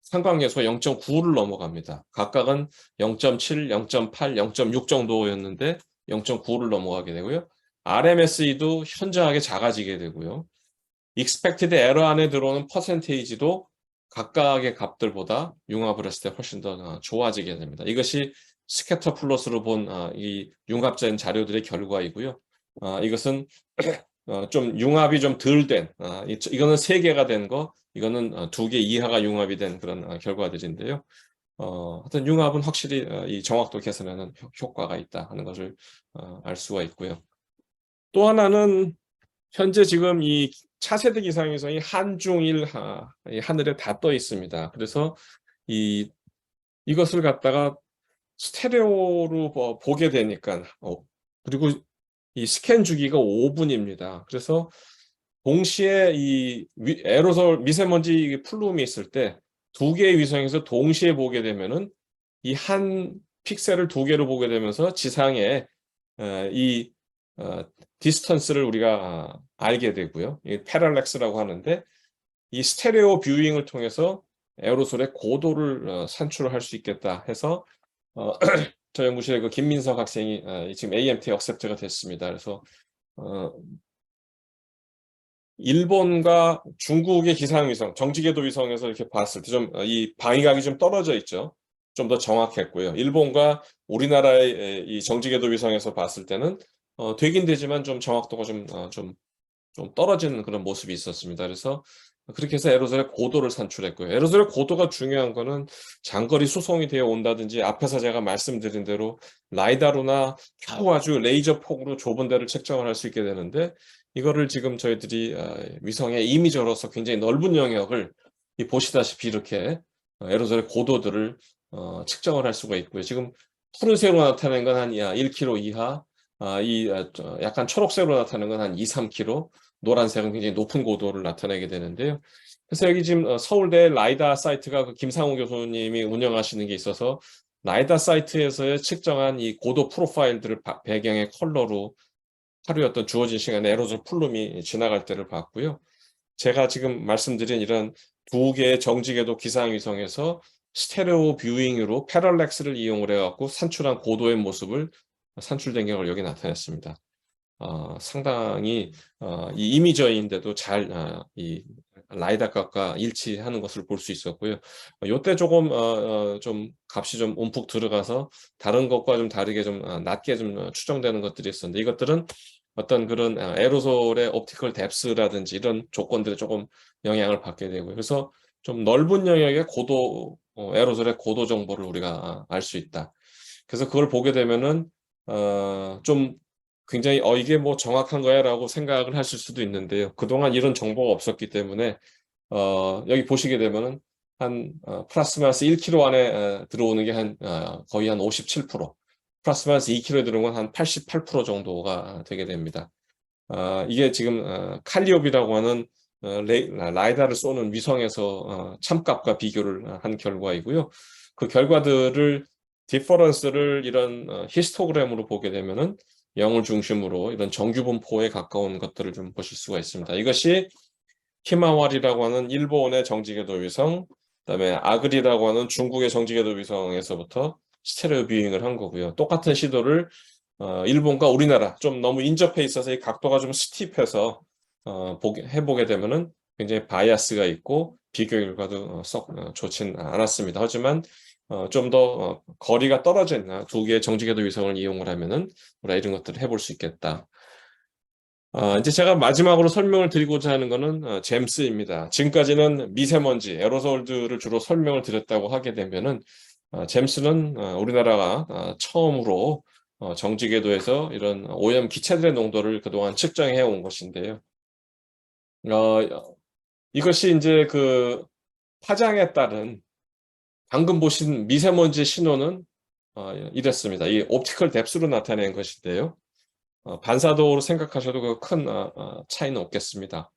상관계수가 0.9를 넘어갑니다. 각각은 0.7, 0.8, 0.6 정도였는데 0.9를 넘어가게 되고요. RMSE도 현저하게 작아지게 되고요. expected error 안에 들어오는 퍼센테이지도 각각의 값들보다 융합을 했을 때 훨씬 더 좋아지게 됩니다. 이것이 스캐터 플롯으로 본 이 융합된 자료들의 결과이고요. 이것은 좀 융합이 좀 덜 된, 이거는 3개가 된 거, 이거는 2개 이하가 융합이 된 그런 결과들인데요. 하여튼 융합은 확실히 이 정확도 개선에는 효과가 있다 하는 것을 알 수가 있고요. 또 하나는 현재 지금 이 차세대 기상위성이 한중일 하늘에 다 떠 있습니다. 그래서 이것을 갖다가 스테레오로 보게 되니까 그리고 이 스캔 주기가 5분입니다. 그래서 동시에 이 에어로솔 미세먼지 플룸이 있을 때 2개의 위성에서 동시에 보게 되면은 이 한 픽셀을 2개로 보게 되면서 지상에 이 디스턴스를 우리가 알게 되고요. 이 패럴렉스라고 하는데 이 스테레오 뷰잉을 통해서 에어로솔의 고도를 산출을 할 수 있겠다 해서 저 연구실의 그 김민석 학생이 지금 AMT에 억셉트가 됐습니다. 그래서 일본과 중국의 기상위성, 정지궤도 위성에서 이렇게 봤을 때 좀 이 방위각이 좀 떨어져 있죠. 좀 더 정확했고요. 일본과 우리나라의 이 정지궤도 위성에서 봤을 때는 되긴 되지만 좀 정확도가 좀 떨어지는 그런 모습이 있었습니다. 그래서 그렇게 해서 에어로솔의 고도를 산출했고요. 에어로솔의 고도가 중요한 거는 장거리 수송이 되어 온다든지 앞에서 제가 말씀드린 대로 라이다로나 겨우 아주 레이저 폭으로 좁은 데를 측정을 할 수 있게 되는데 이거를 지금 저희들이 위성의 이미저로서 굉장히 넓은 영역을 보시다시피 이렇게 에어로솔의 고도들을 측정을 할 수가 있고요. 지금 푸른색으로 나타낸 건 한 1km 이하, 약간 초록색으로 나타나는 건 한 2, 3km, 노란색은 굉장히 높은 고도를 나타내게 되는데요. 그래서 여기 지금 서울대 라이다 사이트가 그 김상우 교수님이 운영하시는 게 있어서 라이다 사이트에서의 측정한 이 고도 프로파일들을 배경의 컬러로 하루에 어떤 주어진 시간에 에어로솔 플룸이 지나갈 때를 봤고요. 제가 지금 말씀드린 이런 두 개의 정지궤도 기상위성에서 스테레오 뷰잉으로 패럴렉스를 이용을 해갖고 산출한 고도의 모습을 산출된 경우를 여기 나타냈습니다. 상당히 이 이미저인데도 잘 이 라이다값과 일치하는 것을 볼 수 있었고요. 이때 조금 좀 값이 좀 움푹 들어가서 다른 것과 좀 다르게 좀 낮게 좀 추정되는 것들이 있었는데, 이것들은 어떤 그런 에로솔의 옵티컬 뎁스라든지 이런 조건들에 조금 영향을 받게 되고요. 그래서 좀 넓은 영역의 고도 에로솔의 고도 정보를 우리가 알 수 있다. 그래서 그걸 보게 되면은 좀 굉장히 이게 뭐 정확한 거야라고 생각을 하실 수도 있는데요. 그동안 이런 정보가 없었기 때문에 여기 보시게 되면은 한 플러스 마이너스 1km 안에 들어오는 게 거의 한 57%, 플러스 마이너스 2km에 들어오는 건 한 88% 정도가 되게 됩니다. 이게 지금 칼리옵이라고 하는 라이다를 쏘는 위성에서 참값과 비교를 한 결과이고요. 그 결과들을 디퍼런스를 이런 히스토그램으로 보게 되면은 0을 중심으로 이런 정규분포에 가까운 것들을 좀 보실 수가 있습니다. 이것이 히마왈이라고 하는 일본의 정지궤도 위성, 그다음에 아그리라고 하는 중국의 정지궤도 위성에서부터 스테레오 뷰잉을 한 거고요. 똑같은 시도를 일본과 우리나라 좀 너무 인접해 있어서 이 각도가 좀 스팁해서 해보게 되면은 굉장히 바이아스가 있고 비교 결과도 썩 좋진 않았습니다. 하지만 좀 더 거리가 떨어진 두 개의 정지궤도 위성을 이용을 하면은 우리가 이런 것들을 해볼 수 있겠다. 이제 제가 마지막으로 설명을 드리고자 하는 거는 잼스입니다. 지금까지는 미세먼지, 에로솔들을 주로 설명을 드렸다고 하게 되면은 잼스는 우리나라가 처음으로 정지궤도에서 이런 오염 기체들의 농도를 그동안 측정해 온 것인데요. 이것이 이제 그 파장에 따른 방금 보신 미세먼지 신호는 이랬습니다. 이 옵티컬 뎁스로 나타낸 것인데요. 반사도로 생각하셔도 그 큰 차이는 없겠습니다.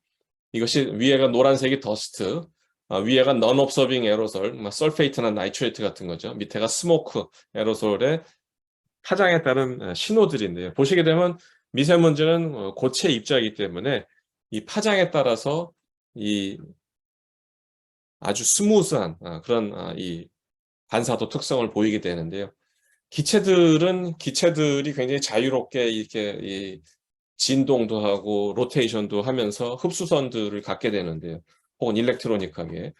이것이 위에가 노란색이 더스트, 위에가 non-observing 에로솔, 설페이트나 나이트레이트 같은 거죠. 밑에가 스모크 에로솔의 파장에 따른 신호들인데요. 보시게 되면 미세먼지는 고체 입자이기 때문에 이 파장에 따라서 이 아주 스무스한 그런 이 반사도 특성을 보이게 되는데요. 기체들이 굉장히 자유롭게 이렇게 이 진동도 하고 로테이션도 하면서 흡수선들을 갖게 되는데요. 혹은 일렉트로닉하게.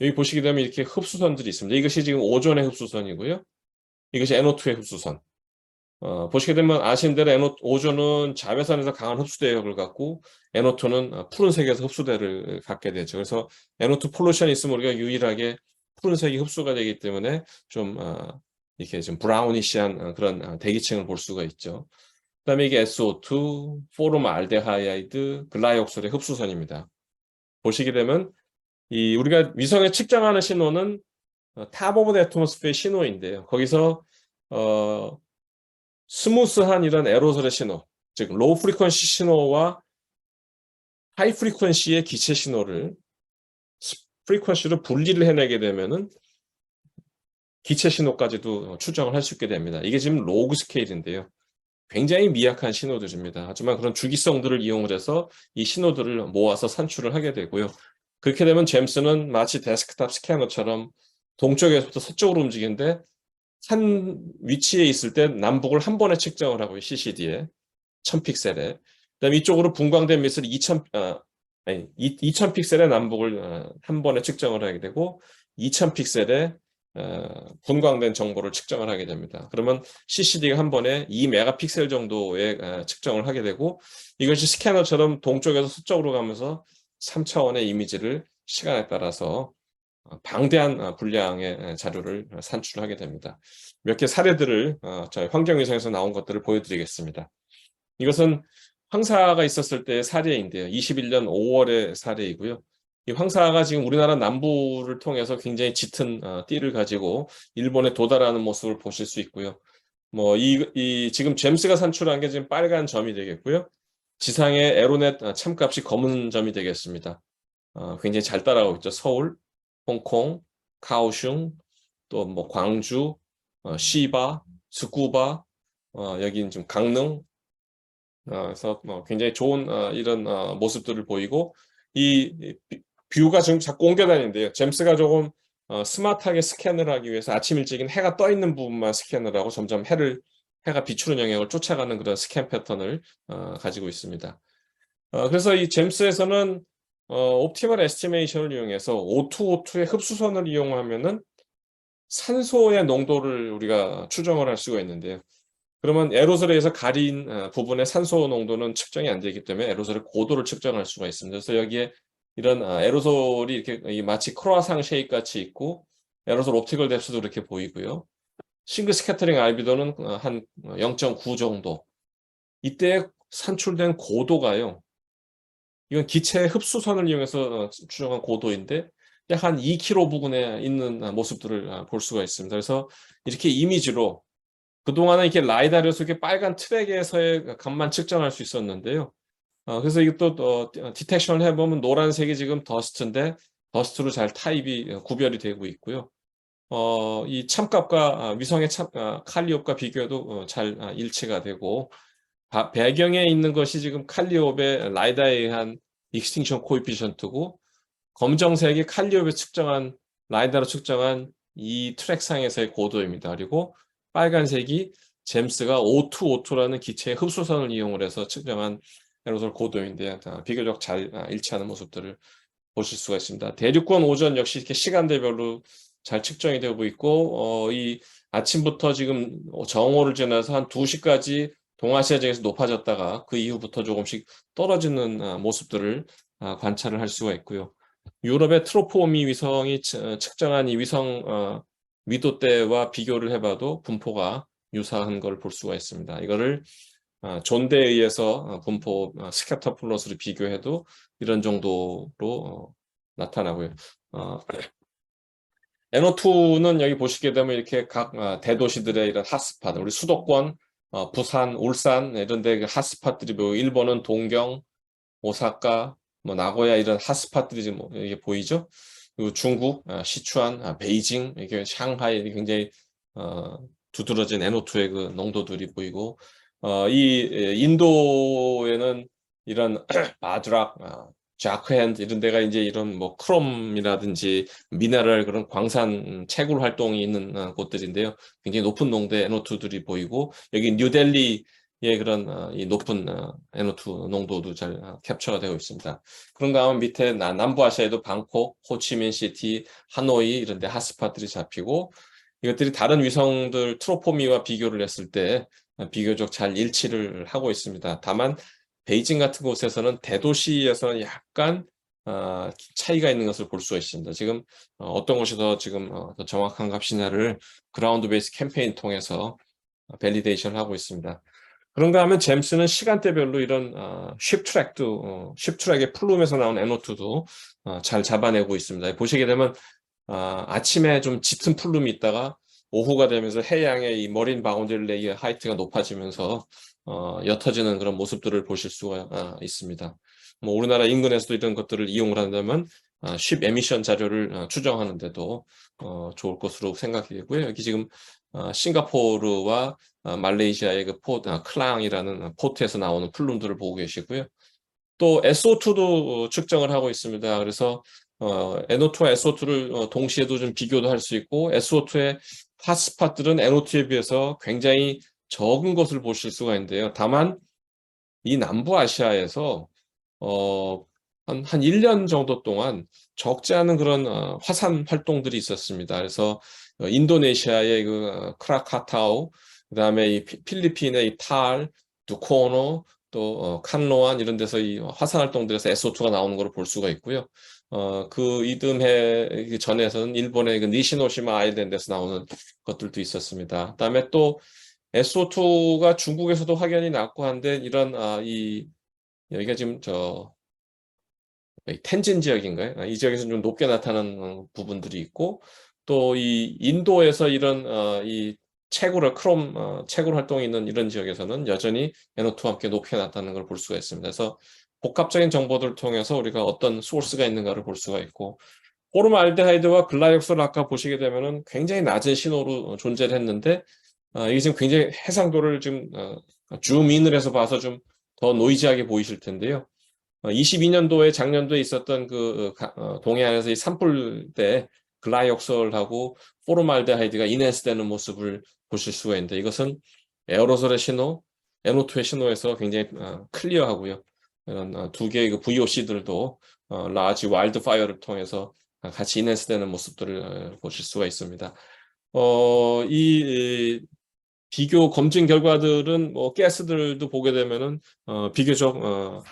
여기 보시게 되면 이렇게 흡수선들이 있습니다. 이것이 지금 오존의 흡수선이고요. 이것이 NO2의 흡수선. 보시게 되면 아시는 대로 오존은 자외선에서 강한 흡수대역을 갖고 NO2는 푸른색에서 흡수대를 갖게 되죠. 그래서 NO2 폴루션이 있으면 우리가 유일하게 푸른색이 흡수가 되기 때문에 좀 이렇게 좀 브라우니시한 그런 대기층을 볼 수가 있죠. 그다음에 이게 SO2, 포름알데하이드, 글라이옥솔의 흡수선입니다. 보시게 되면 이 우리가 위성에 측정하는 신호는 탑 오브 더 애트모스피어의 신호인데요. 거기서 스무스한 이런 에로솔의 신호, 즉 로우 프리퀀시 신호와 하이 프리퀀시의 기체 신호를 프리퀀시로 분리를 해내게 되면은 기체 신호까지도 추정을 할 수 있게 됩니다. 이게 지금 로그 스케일인데요. 굉장히 미약한 신호들입니다. 하지만 그런 주기성들을 이용을 해서 이 신호들을 모아서 산출을 하게 되고요. 그렇게 되면 잼스는 마치 데스크탑 스캐너처럼 동쪽에서부터 서쪽으로 움직이는데 한 위치에 있을 때 남북을 한 번에 측정을 하고요. CCD에 1000픽셀에. 그다음에 이쪽으로 분광된 미스를 2000 픽셀의 남북을 한 번에 측정을 하게 되고 2000픽셀의 분광된 정보를 측정을 하게 됩니다. 그러면 CCD가 한 번에 2메가픽셀 정도의 측정을 하게 되고 이것이 스캐너처럼 동쪽에서 서쪽으로 가면서 3차원의 이미지를 시간에 따라서 방대한 분량의 자료를 산출하게 됩니다. 몇 개 사례들을 저희 환경위성에서 나온 것들을 보여드리겠습니다. 이것은 황사가 있었을 때의 사례인데요. 21년 5월의 사례이고요. 이 황사가 지금 우리나라 남부를 통해서 굉장히 짙은 띠를 가지고 일본에 도달하는 모습을 보실 수 있고요. 뭐 지금 잼스가 산출한 게 지금 빨간 점이 되겠고요. 지상의 에로넷 참값이 검은 점이 되겠습니다. 굉장히 잘 따라오고 있죠. 서울, 홍콩, 카오슝, 또 뭐 광주, 시바, 스쿠바, 여기는 좀 강릉, 그래서 굉장히 좋은 이런 모습들을 보이고 이 뷰가 지금 자꾸 옮겨다니는데요. 잼스가 조금 스마트하게 스캔을 하기 위해서 아침 일찍인 해가 떠 있는 부분만 스캔을 하고 점점 해가 비추는 영역을 쫓아가는 그런 스캔 패턴을 가지고 있습니다. 그래서 이 잼스에서는 옵티멀 에스티메이션을 이용해서 O2, O2의 흡수선을 이용하면은 산소의 농도를 우리가 추정을 할 수가 있는데요. 그러면 에로솔에 의해서 가린 부분의 산소 농도는 측정이 안 되기 때문에 에로솔의 고도를 측정할 수가 있습니다. 그래서 여기에 이런 에로솔이 이렇게 마치 크로아상 쉐입 같이 있고 에로솔 옵티컬 뎁스도 이렇게 보이고요. 싱글 스캐터링 알비도는 한 0.9 정도. 이때 산출된 고도가요. 이건 기체의 흡수선을 이용해서 추정한 고도인데 약 한 2km 부근에 있는 모습들을 볼 수가 있습니다. 그래서 이렇게 이미지로 그동안은 이렇게 라이다르에서 이렇게 빨간 트랙에서의 값만 측정할 수 있었는데요. 그래서 이것도 디텍션을 해보면 노란색이 지금 더스트인데 더스트로 잘 타입이 구별이 되고 있고요. 이 참값과 위성의 칼리옵과 비교해도 잘 일치가 되고 배경에 있는 것이 지금 칼리옵의 라이다에 의한 익스팅션 코에피션트고 검정색이 칼리옵에 측정한 라이다로 측정한 이 트랙상에서의 고도입니다. 그리고 빨간색이 잼스가 O2라는 기체의 흡수선을 이용을 해서 측정한 에로솔 고도인데 비교적 잘 일치하는 모습들을 보실 수가 있습니다. 대륙권 오전 역시 이렇게 시간대별로 잘 측정이 되고 있고 이 아침부터 지금 정오를 지나서 한 2시까지 동아시아 지역에서 높아졌다가 그 이후부터 조금씩 떨어지는 모습들을 관찰을 할 수가 있고요. 유럽의 트로포미 위성이 측정한 이 위성 위도대와 비교를 해봐도 분포가 유사한 걸 볼 수가 있습니다. 이거를 존대에 의해서 분포 스캐터 플롯으로 비교해도 이런 정도로 나타나고요. NO2는 여기 보시게 되면 이렇게 각 대도시들의 이런 핫스팟, 우리 수도권, 부산, 울산 이런 데 핫스팟들이 뭐 일본은 동경, 오사카, 뭐 나고야 이런 핫스팟들이 지금 이게 보이죠? 그리고 중국, 시추안, 베이징, 이게 상하이 굉장히 두드러진 NO2의 그 농도들이 보이고 이 인도에는 이런 바드락, 자크핸드 이런 데가 이제 이런 뭐 크롬이라든지 미네랄 그런 광산 채굴 활동이 있는 곳들인데요. 굉장히 높은 농도의 NO2들이 보이고 여기 뉴델리의 그런 이 높은 NO2 농도도 잘 캡처가 되고 있습니다. 그런가 하면 밑에 남부아시아에도 방콕, 호치민시티, 하노이 이런 데 핫스팟들이 잡히고 이것들이 다른 위성들 트로포미와 비교를 했을 때 비교적 잘 일치를 하고 있습니다. 다만 베이징 같은 곳에서는 대도시에서는 약간 차이가 있는 것을 볼 수가 있습니다. 지금 어떤 것이 더 지금 더 정확한 값이냐를 그라운드 베이스 캠페인 통해서 밸리데이션을 하고 있습니다. 그런가 하면 잼스는 시간대별로 이런 쉽트랙의 플룸에서 나온 NO2도 잘 잡아내고 있습니다. 보시게 되면 아침에 좀 짙은 플룸이 있다가 오후가 되면서 해양의 이 머린 바운드리 레이어 하이트가 높아지면서 옅어지는 그런 모습들을 보실 수가 있습니다. 뭐 우리나라 인근에서도 이런 것들을 이용을 한다면 쉽 에미션 자료를 추정하는데도 좋을 것으로 생각이 되고요. 여기 지금 싱가포르와 말레이시아의 그 클랑이라는 포트에서 나오는 플룸들을 보고 계시고요. 또 SO2도 측정을 하고 있습니다. 그래서 NO2와 SO2를 동시에도 좀 비교도 할 수 있고 SO2의 핫스팟들은 NO2에 비해서 굉장히 적은 것을 보실 수가 있는데요. 다만 이 남부아시아에서 한 1년 정도 동안 적지 않은 그런 화산 활동들이 있었습니다. 그래서 인도네시아의 그 크라카타오, 그다음에 이 필리핀의 이 탈, 두코노, 또 칸로안 이런 데서 이 화산 활동들에서 SO2가 나오는 걸 볼 수가 있고요. 그 이듬해 전에서는 일본의 그 니시노시마 아일랜드에서 나오는 것들도 있었습니다. 그다음에 또 SO2가 중국에서도 확연히 낮고 한데 이런 여기가 지금 텐진 지역인가요? 이 지역에서 좀 높게 나타나는 부분들이 있고 또 이 인도에서 이런 이 채굴 활동이 있는 이런 지역에서는 여전히 NO2와 함께 높게 나타나는 걸 볼 수가 있습니다. 그래서 복합적인 정보들을 통해서 우리가 어떤 소스가 있는가를 볼 수가 있고 포름알데하이드와 글라이옥스를 아까 보시게 되면은 굉장히 낮은 신호로 존재를 했는데 이게 지금 굉장히 해상도를 좀 줌인을 해서 봐서 좀 더 노이즈하게 보이실 텐데요. 22년도에 작년도에 있었던 동해안에서 이 산불 때 글라이옥솔하고 포르말데하이드가 인핸스되는 모습을 보실 수가 있는데 이것은 에어로솔의 신호, NO2의 신호에서 굉장히 클리어하고요. 이런 두 개의 그 VOC들도 라지 와일드 파이어를 통해서 같이 인핸스되는 모습들을 보실 수가 있습니다. 이 비교 검증 결과들은 뭐 가스들도 보게 되면은 비교적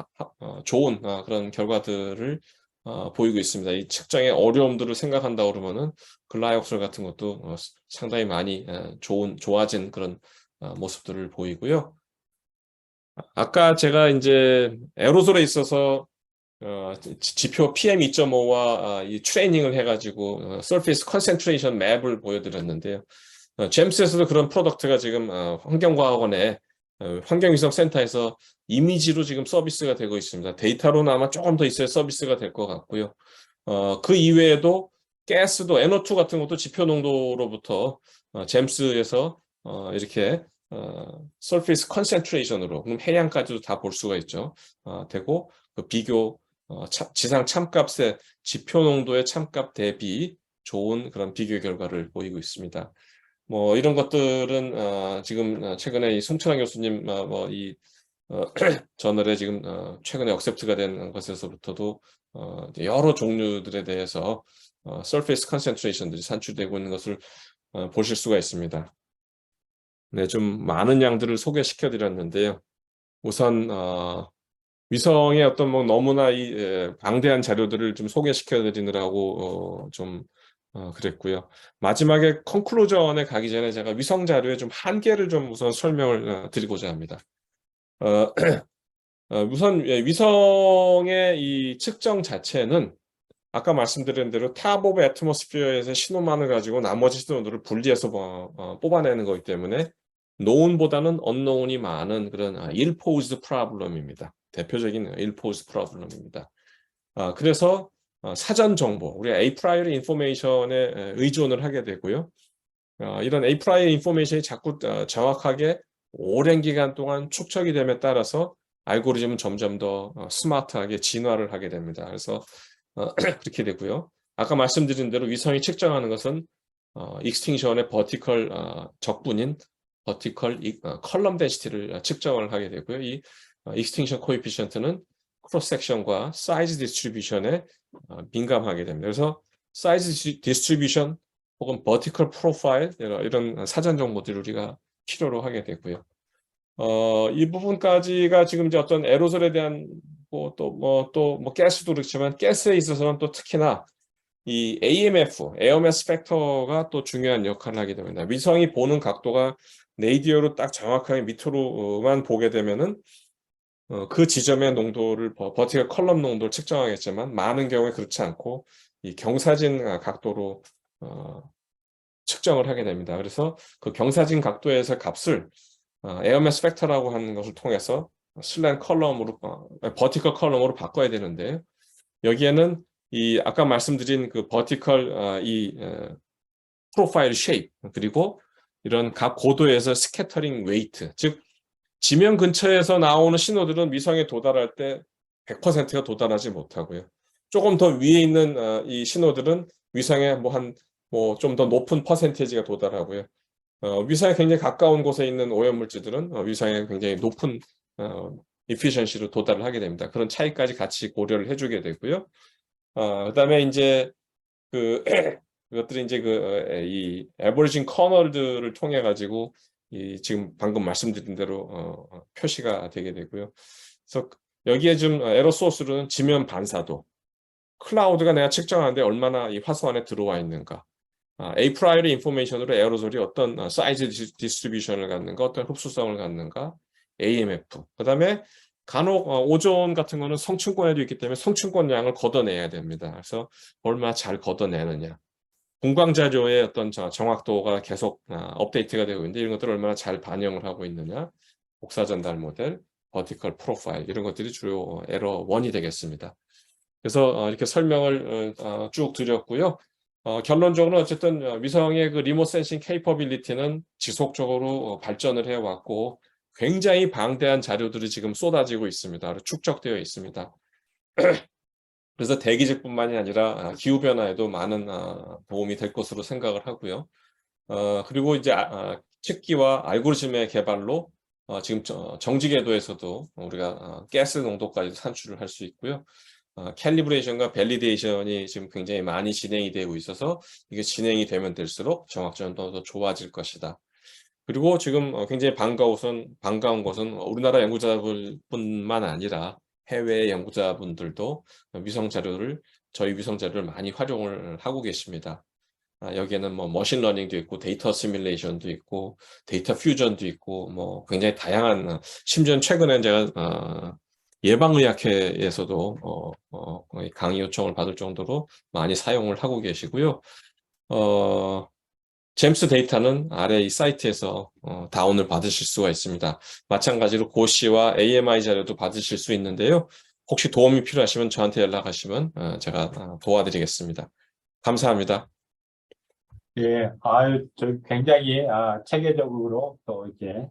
좋은 그런 결과들을 보이고 있습니다. 이 측정의 어려움들을 생각한다 그러면은 글라이옥솔 같은 것도 상당히 많이 좋아진 그런 모습들을 보이고요. 아까 제가 이제 에어로솔에 있어서 지표 PM2.5와 이 트레이닝을 해가지고 Surface Concentration 맵을 보여드렸는데요. 잼스에서도 그런 프로덕트가 지금 환경과학원의 환경위성센터에서 이미지로 지금 서비스가 되고 있습니다. 데이터로는 아마 조금 더 있어야 서비스가 될 것 같고요. 그 이외에도 가스도 NO2 같은 것도 지표 농도로부터 잼스에서 이렇게 Surface Concentration으로 그럼 해양까지도 다 볼 수가 있죠. 되고 그 비교 지상 참값의 지표 농도의 참값 대비 좋은 그런 비교 결과를 보이고 있습니다. 뭐 이런 것들은 지금 최근에 이 송철환 교수님 이 저널에 지금 최근에 억셉트가 된 것에서부터도 여러 종류들에 대해서 surface concentration들이 산출되고 있는 것을 보실 수가 있습니다. 네, 좀 많은 양들을 소개시켜 드렸는데요. 우선 위성의 어떤 뭐 너무나 방대한 자료들을 좀 소개시켜 드리느라고 좀 그랬고요. 마지막에 컨클루전에 가기 전에 제가 위성 자료의 좀 한계를 좀 우선 설명을 드리고자 합니다. 우선 위성의 이 측정 자체는 아까 말씀드린 대로 탑 오브 애트모스피어에서 신호만을 가지고 나머지 신호들을 분리해서 뽑아내는 거기 때문에 known보다는 unknown이 많은 그런 ill-posed problem입니다. 대표적인 ill-posed problem입니다. 그래서 사전 정보, 우리가 a priori information에 의존을 하게 되고요. 이런 a priori information이 자꾸 정확하게 오랜 기간 동안 축적이 됨에 따라서 알고리즘은 점점 더 스마트하게 진화를 하게 됩니다. 그래서 그렇게 되고요. 아까 말씀드린 대로 위성이 측정하는 것은 익스팅션의 버티컬 적분인 버티컬 컬럼 덴시티를 측정을 하게 되고요. 이 익스팅션 코에피션트는 크로스 섹션과 사이즈 디스트리뷰션에 민감하게 됩니다. 그래서 사이즈 디스트리뷰션 혹은 버티컬 프로파일 이런 사전 정보들을 우리가 필요로 하게 되고요. 이 부분까지가 지금 이제 어떤 에로솔에 대한 가스도 그렇지만 가스에 있어서는 또 특히나 이 AMF, 에어 매스 팩터가 또 중요한 역할을 하게 됩니다. 위성이 보는 각도가 레이디어로 딱 정확하게 밑으로만 보게 되면은 그 지점의 농도를 버티컬 컬럼 농도를 측정하겠지만 많은 경우에 그렇지 않고 이 경사진 각도로 측정을 하게 됩니다. 그래서 그 경사진 각도에서 값을 에어 매스 팩터라고 하는 것을 통해서 슬랜 컬럼으로 버티컬 컬럼으로 바꿔야 되는데 여기에는 이 아까 말씀드린 그 버티컬 프로파일 쉐입 그리고 이런 각 고도에서 스캐터링 웨이트 즉 지면 근처에서 나오는 신호들은 위성에 도달할 때 100%가 도달하지 못하고요. 조금 더 위에 있는 이 신호들은 위성에 좀 더 높은 퍼센테이지가 도달하고요. 위성에 굉장히 가까운 곳에 있는 오염물질들은 위성에 굉장히 높은 efficiency로 도달을 하게 됩니다. 그런 차이까지 같이 고려를 해주게 되고요. 그다음에 이제 그것들이 이제 이 에버리징 커널들을 통해 가지고 이 지금 방금 말씀드린 대로 표시가 되게 되고요. 그래서 여기에 좀 에러 소스로는 지면 반사도, 클라우드가 내가 측정하는데 얼마나 이 화소 안에 들어와 있는가, a priori information으로 에어로솔이 어떤 사이즈 디스트리뷰션을 갖는가, 어떤 흡수성을 갖는가, AMF. 그다음에 간혹 오존 같은 거는 성층권에도 있기 때문에 성층권 양을 걷어내야 됩니다. 그래서 얼마나 잘 걷어내느냐. 공강 자료의 어떤 정확도가 계속 업데이트가 되고 있는데 이런 것들을 얼마나 잘 반영을 하고 있느냐. 복사 전달 모델, 버티컬 프로파일 이런 것들이 주요 에러 1이 되겠습니다. 그래서 이렇게 설명을 쭉 드렸고요. 결론적으로 어쨌든 위성의 그 리모트 센싱 케이퍼빌리티는 지속적으로 발전을 해왔고 굉장히 방대한 자료들이 지금 쏟아지고 있습니다. 축적되어 있습니다. 그래서 대기질뿐만이 아니라 기후 변화에도 많은 도움이 될 것으로 생각을 하고요. 그리고 이제 측기와 알고리즘의 개발로 지금 정지 궤도에서도 우리가 가스 농도까지 산출을 할 수 있고요. 캘리브레이션과 밸리데이션이 지금 굉장히 많이 진행이 되고 있어서 이게 진행이 되면 될수록 정확도도 더 좋아질 것이다. 그리고 지금 굉장히 반가운 것은 우리나라 연구자분뿐만 아니라 해외 연구자분들도 저희 위성 자료를 많이 활용을 하고 계십니다. 여기에는 뭐 머신러닝도 있고 데이터 시뮬레이션도 있고 데이터 퓨전도 있고 뭐 굉장히 다양한 심지어는 최근에 제가 예방의학회에서도 거의 강의 요청을 받을 정도로 많이 사용을 하고 계시고요. 잼스 데이터는 아래 이 사이트에서 다운을 받으실 수가 있습니다. 마찬가지로 고시와 AMI 자료도 받으실 수 있는데요. 혹시 도움이 필요하시면 저한테 연락하시면 제가 도와드리겠습니다. 감사합니다. 예, 저 굉장히 체계적으로 또 이렇게